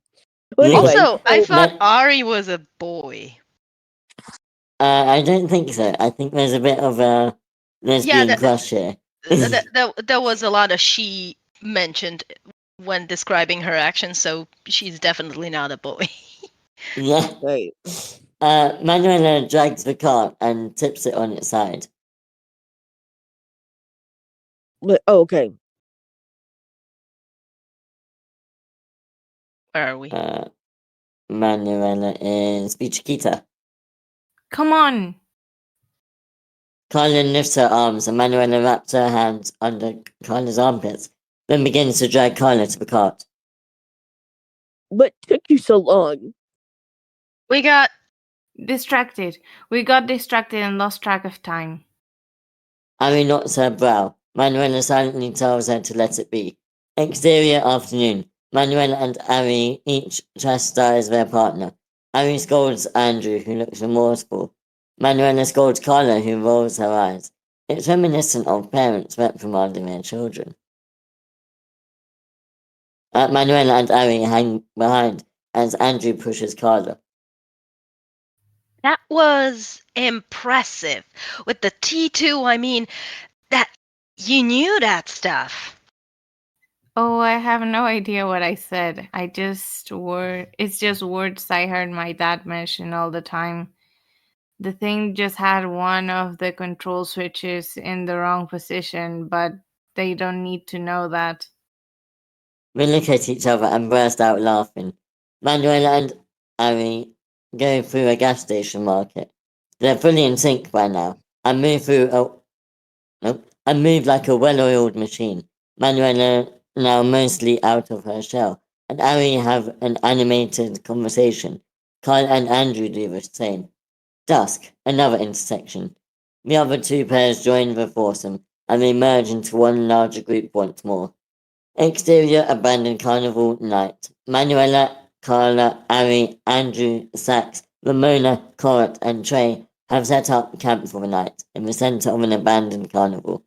Well, anyway, Also, I so- thought Ari was a boy. I don't think so. I think there's a bit of a lesbian crush here. There was a lot of she mentioned when describing her actions, so she's definitely not a boy. Yeah. Right. Manuela drags the cart and tips it on its side. Oh, okay. Where are we? Manuela is Chiquita. Come on! Carla lifts her arms and Manuela wraps her hands under Carla's armpits, then begins to drag Carla to the cart. What took you so long? We got Distracted. We got distracted and lost track of time. Ari knots her brow. Manuela silently tells her to let it be. Exterior afternoon. Manuela and Ari each chastise their partner. Ari scolds Andrew, who looks remorseful. Manuela scolds Carla, who rolls her eyes. It's reminiscent of parents reprimanding their children. Manuela and Ari hang behind as Andrew pushes Carla. That was impressive. With the T2, I mean, that you knew that stuff. Oh, I have no idea what I said. It's just words I heard my dad mention all the time. The thing just had one of the control switches in the wrong position, but they don't need to know that. We look at each other and burst out laughing. Manuela and Ari go through a gas station market. They're fully in sync by now. I move like a well-oiled machine. Manuela now mostly out of her shell, and Ari have an animated conversation. Kyle and Andrew do the same. Dusk, another intersection. The other two pairs join the foursome, and they merge into one larger group once more. Exterior abandoned carnival night. Manuela, Carla, Ari, Andrew, Sax, Ramona, Corat, and Trey have set up camp for the night in the center of an abandoned carnival.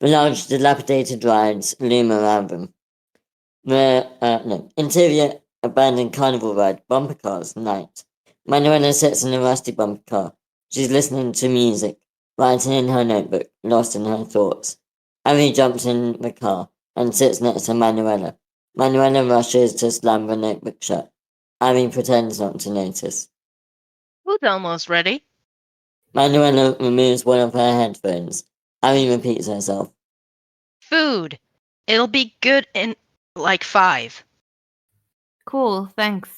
The large dilapidated rides loom around them. Interior abandoned carnival ride, bumper cars, night. Manuela sits in a rusty bumper car. She's listening to music, writing in her notebook, lost in her thoughts. Ari jumps in the car and sits next to Manuela. Manuela rushes to slam the notebook shut. Ari pretends not to notice. Who's almost ready? Manuela removes one of her headphones. Ari repeats herself. Food. It'll be good in like 5. Cool, thanks.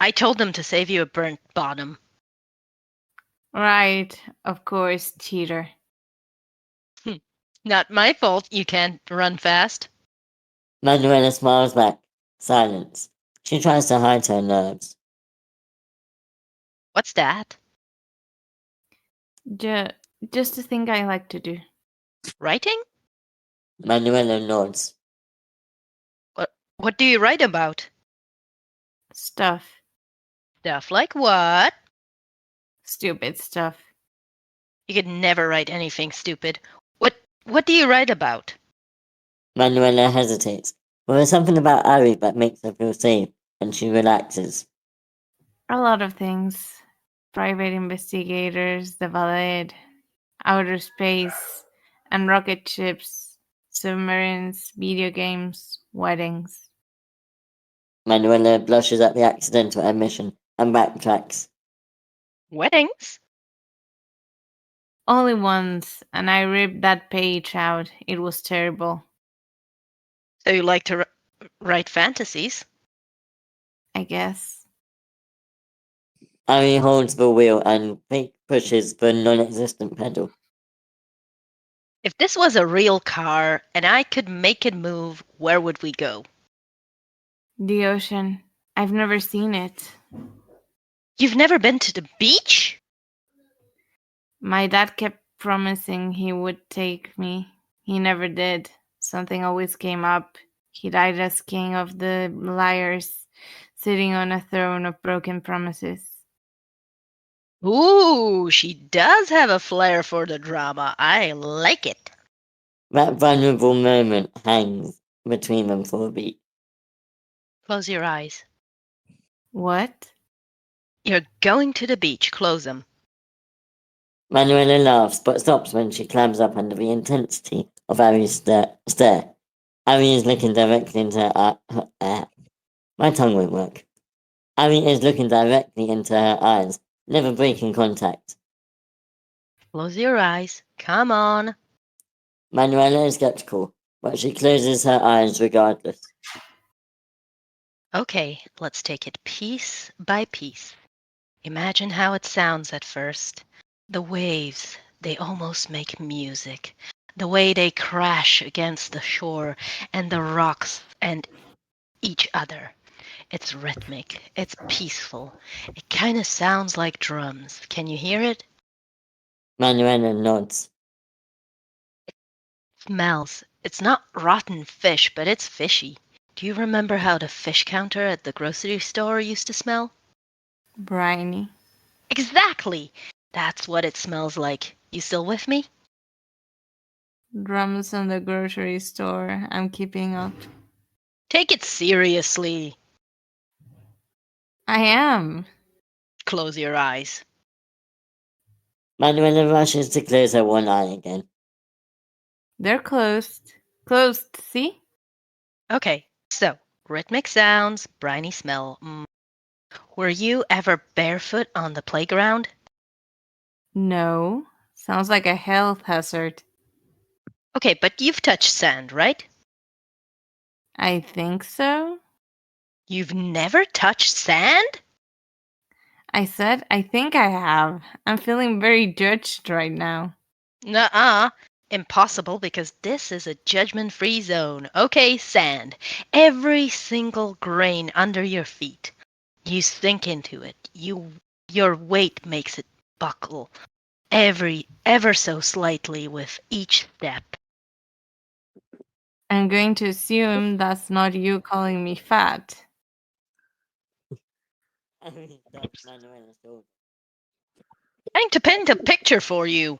I told them to save you a burnt bottom. Right, of course, cheater. Not my fault you can't run fast. Manuela smiles back. Silence. She tries to hide her nerves. What's that? Just a thing I like to do. Writing? Manuela nods. What do you write about? Stuff. Stuff like what? Stupid stuff. You could never write anything stupid. What do you write about? Manuela hesitates. Well, there's something about Ari that makes her feel safe, and she relaxes. A lot of things. Private investigators, the ballet, outer space, and rocket ships, submarines, video games, weddings. Manuela blushes at the accidental admission and backtracks. Weddings? Only once, and I ripped that page out. It was terrible. So you like to write fantasies? I guess. Ari holds the wheel and fake pushes the non-existent pedal. If this was a real car and I could make it move, where would we go? The ocean. I've never seen it. You've never been to the beach? My dad kept promising he would take me. He never did. Something always came up. He died as king of the liars, sitting on a throne of broken promises. Ooh, she does have a flair for the drama. I like it. That vulnerable moment hangs between them for a beat. Close your eyes. What? You're going to the beach. Close them. Manuela laughs, but stops when she clambers up under the intensity of Ari's stare. Ari is looking directly into her my tongue won't work. Ari is looking directly into her eyes, never breaking contact. Close your eyes. Come on. Manuela is skeptical, but she closes her eyes regardless. Okay, let's take it piece by piece. Imagine how it sounds at first. The waves, they almost make music. The way they crash against the shore and the rocks and each other. It's rhythmic. It's peaceful. It kind of sounds like drums. Can you hear it? Manuela nods. Smells. It's not rotten fish, but it's fishy. Do you remember how the fish counter at the grocery store used to smell? Briny. Exactly! That's what it smells like. You still with me? Drums in the grocery store. I'm keeping up. Take it seriously. I am. Close your eyes. Manuela rushes to close her one eye again. They're closed. Closed, see? Okay, so rhythmic sounds, briny smell. Were you ever barefoot on the playground? No. Sounds like a health hazard. Okay, but you've touched sand, right? I think so. You've never touched sand? I said, I think I have. I'm feeling very judged right now. Nuh-uh. Impossible because this is a judgment-free zone. Okay, sand. Every single grain under your feet. You sink into it. Your weight makes it buckle. Ever so slightly with each step. I'm going to assume that's not you calling me fat. Harry taps Manuela's shoulder. Trying to paint a picture for you.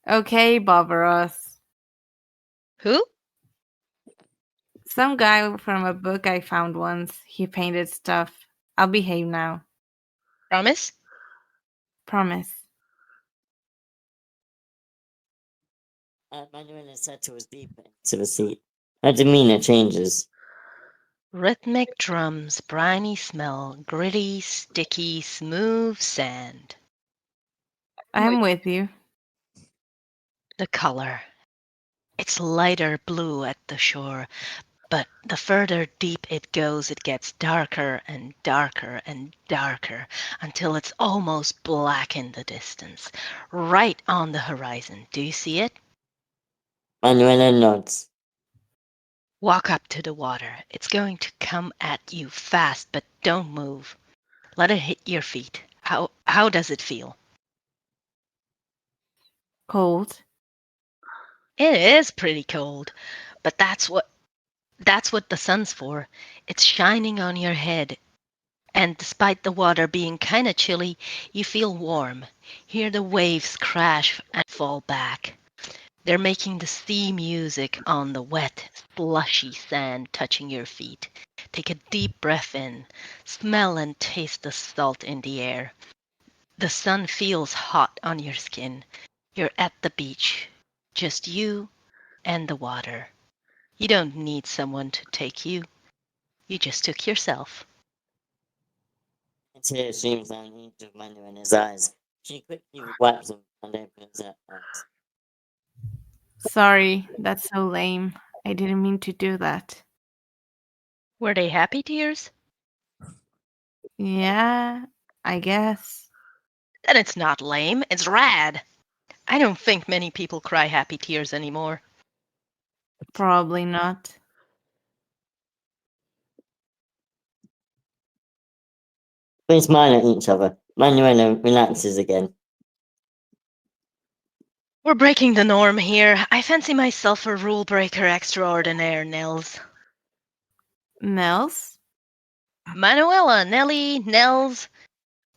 Okay, Bob Ross. Who? Some guy from a book I found once. He painted stuff. I'll behave now. Promise? Promise. Manuela settles deeper into the seat. Her demeanor changes. Rhythmic drums, briny smell, gritty, sticky, smooth sand. I'm with you. The color. It's lighter blue at the shore, but the further deep it goes, it gets darker and darker and darker until it's almost black in the distance, right on the horizon. Do you see it? Manuela nods. Walk up to the water. It's going to come at you fast, but don't move. Let it hit your feet. How does it feel? Cold. It is pretty cold, but that's what the sun's for. It's shining on your head. And despite the water being kind of chilly, you feel warm. Hear the waves crash and fall back. They're making the sea music on the wet, slushy sand touching your feet. Take a deep breath in. Smell and taste the salt in the air. The sun feels hot on your skin. You're at the beach. Just you and the water. You don't need someone to take you. You just took yourself. A tear streams down each of Manuela's eyes. She quickly wipes them and opens her eyes. Sorry, that's so lame. I didn't mean to do that. Were they happy tears? Yeah, I guess. Then it's not lame, it's rad. I don't think many people cry happy tears anymore. Probably not. They smile at each other. Manuela relaxes again. We're breaking the norm here. I fancy myself a rule breaker extraordinaire, Nels. Nels? Manuela, Nelly, Nels.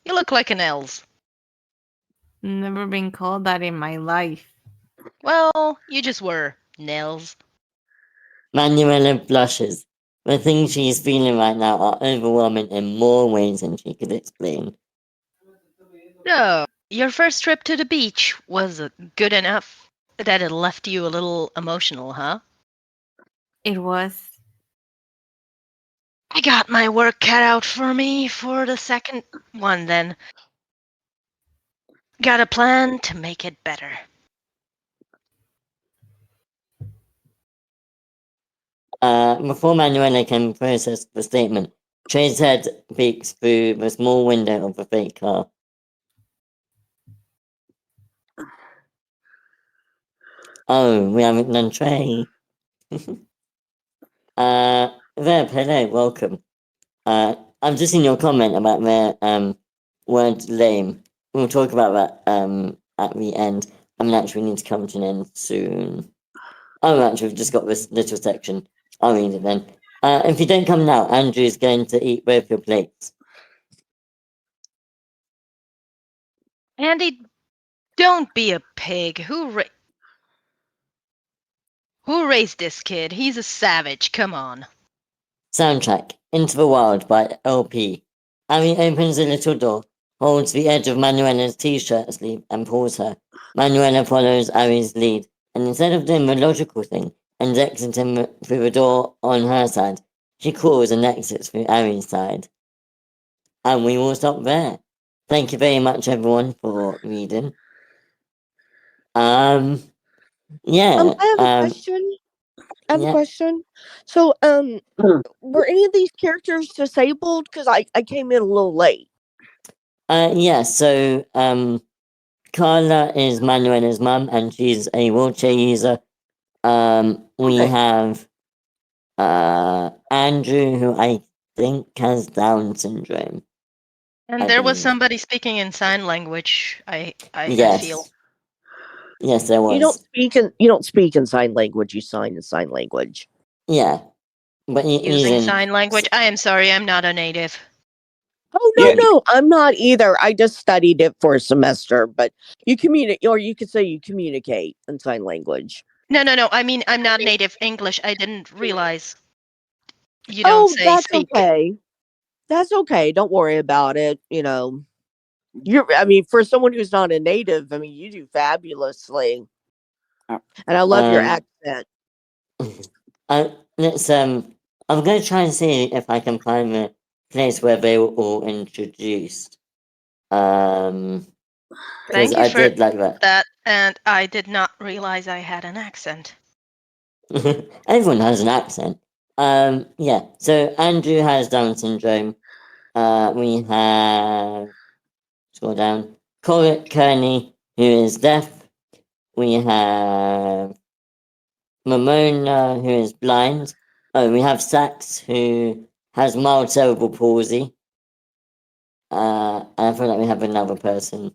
You look like an Els. Never been called that in my life. Well, you just were, Nels. Manuela blushes. The things she's feeling right now are overwhelming in more ways than she could explain. So, your first trip to the beach was good enough that it left you a little emotional, huh? It was. I got my work cut out for me for the second one then. Got a plan to make it better. Before Manuela can process the statement, Trey's head peeks through the small window of the fake car. Oh, we haven't done Trey. There, hello, welcome. I've just seen your comment about the word lame. We'll talk about that at the end. I mean, actually, we need to come to an end soon. Oh, actually, we've just got this little section. I'll read it then. If you don't come now, Andrew's going to eat both your plates. Andy, don't be a pig. Who raised this kid? He's a savage. Come on. Soundtrack, Into the Wild by LP. Ari opens the little door, holds the edge of Manuela's t-shirt sleeve and pulls her. Manuela follows Ari's lead, and instead of doing the logical thing and exiting through the door on her side, she calls and exits through Ari's side. And we will stop there. Thank you very much, everyone, for reading. Yeah. I have a question. Yeah. Question. So, were any of these characters disabled? Because I came in a little late. Yeah, so, Carla is Manuela's mum, and she's a wheelchair user. We have, Andrew, who I think has Down syndrome. And I there was believe. somebody speaking in sign language. I Yes. feel. Yes, there was. You don't speak in sign language. You sign in sign language. Yeah, but Using sign language. I am sorry, I'm not a native. Oh no, I'm not either. I just studied it for a semester. But you communicate, or you could say you communicate in sign language. No. I mean, I'm not native English. I didn't realize. You don't say that's speak. okay. That's okay. Don't worry about it. I mean, for someone who's not a native, I mean, you do fabulously. And I love your accent. I'm going to try and see if I can find the place where they were all introduced. Thank you I for did like that. And I did not realize I had an accent. Everyone has an accent. Yeah, so Andrew has Down syndrome. We have, scroll down, Kearney, who is deaf. We have Mamona, who is blind. Oh, we have Sax, who has mild cerebral palsy. And I feel like we have another person.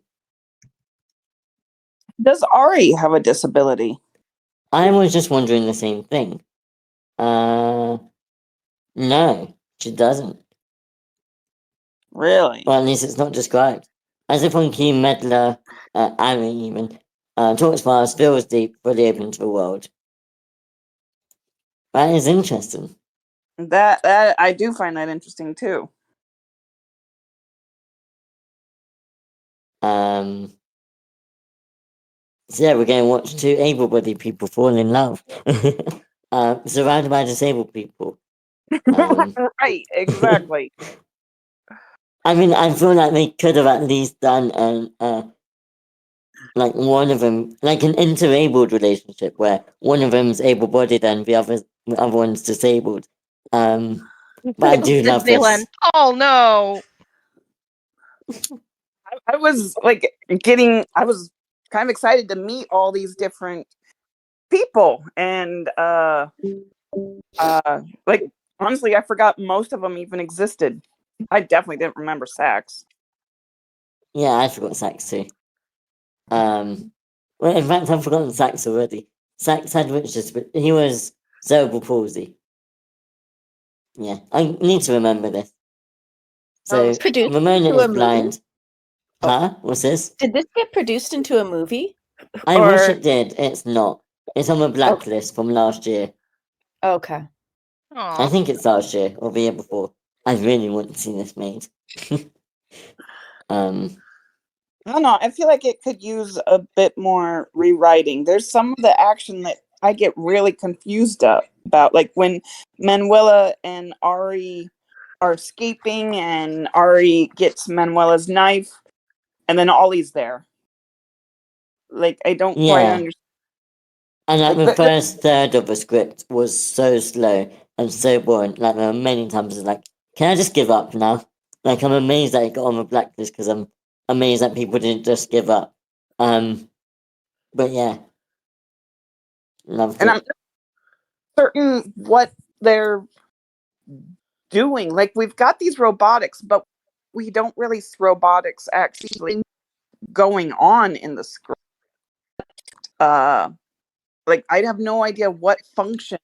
Does Ari have a disability? I was just wondering the same thing. No, she doesn't. Really? Well, at least it's not described. As if on Key Meddler, Ari even, talks fast, feels deep, fully open to the world. That is interesting. That I do find that interesting too. So yeah, we're going to watch two able-bodied people fall in love. Surrounded by disabled people. Right, exactly. I mean, I feel like they could have at least done like one of them, like an interabled relationship where one of them's able-bodied and the other one's disabled. But I do love this. Oh no! I was I was kind of excited to meet all these different people, and like honestly, I forgot most of them even existed. I definitely didn't remember Sax. Yeah, I forgot Sax too. Well, in fact, I've forgotten Sax already. Sax had riches, but he was cerebral palsy. Yeah, I need to remember this. So, Ramona is blind. Huh? What's this? Did this get produced into a movie? I wish it did. It's not. It's on the blacklist from last year. Okay. I think it's last year or the year before. I really want to see this made. I don't know. I feel like it could use a bit more rewriting. There's some of the action that I get really confused about, like when Manuela and Ari are escaping, and Ari gets Manuela's knife, and then Ollie's there. Like I don't quite understand. And like the first third of the script was so slow and so boring. Like there were many times it's like, can I just give up now? Like I'm amazed that it got on the blacklist because I'm amazed that people didn't just give up. But yeah. Loved And it. I'm certain what they're doing. Like we've got these robotics, but we don't really see robotics actually going on in the script. Like I have no idea what function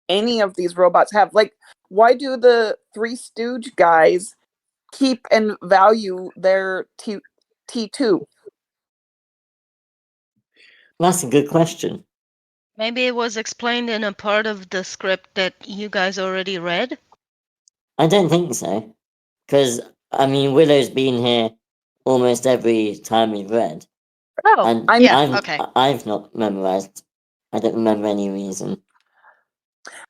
any of these robots have. Like, why do the Three Stooge guys keep and value their T2? That's a good question. Maybe it was explained in a part of the script that you guys already read. I don't think so. Because, I mean, Willow's been here almost every time we've read. Oh, And Yeah, okay. I've not memorized. I don't remember any reason.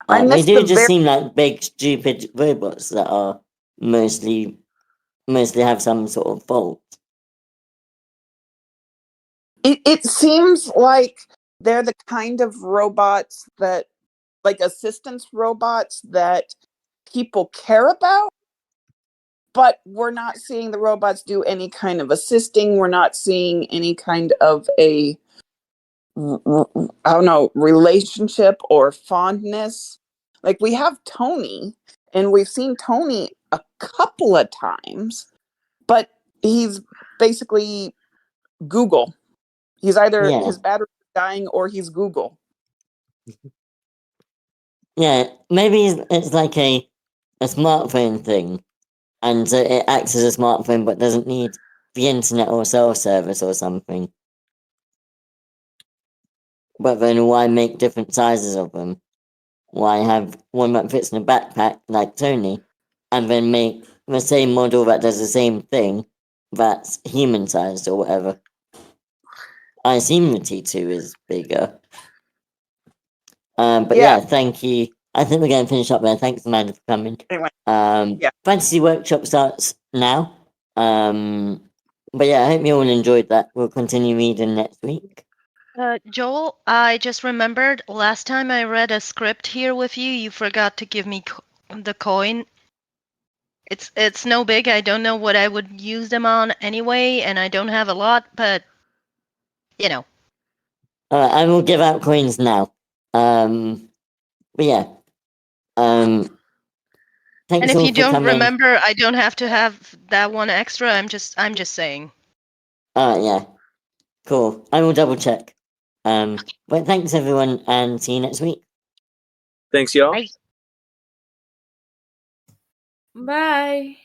I They missed do the just very. seem like big, stupid robots that are mostly have some sort of fault. It seems like they're the kind of robots that, like assistance robots that people care about, but we're not seeing the robots do any kind of assisting. We're not seeing any kind of I don't know, relationship or fondness. Like we have Tony, and we've seen Tony a couple of times, but he's basically Google. He's either Yeah. his battery is dying or he's Google. Yeah, maybe it's like a smartphone thing, and so it acts as a smartphone but doesn't need the internet or cell service or something. But then why make different sizes of them? Why have one that fits in a backpack like Tony, and then make the same model that does the same thing that's human sized or whatever? I assume the T2 is bigger. But yeah, thank you. I think we're going to finish up there. Thanks, Amanda, for coming. Anyway, Fantasy Workshop starts now. But yeah, I hope you all enjoyed that. We'll continue reading next week. Joel, I just remembered last time I read a script here with you, you forgot to give me the coin. It's no big. I don't know what I would use them on anyway, and I don't have a lot, but you know. I will give out coins now. But yeah. And Thanks if all you for don't coming. remember, I don't have to have that one extra. I'm just saying. Yeah. Cool. I will double check. But thanks everyone, and see you next week. Thanks, y'all. Bye. Bye.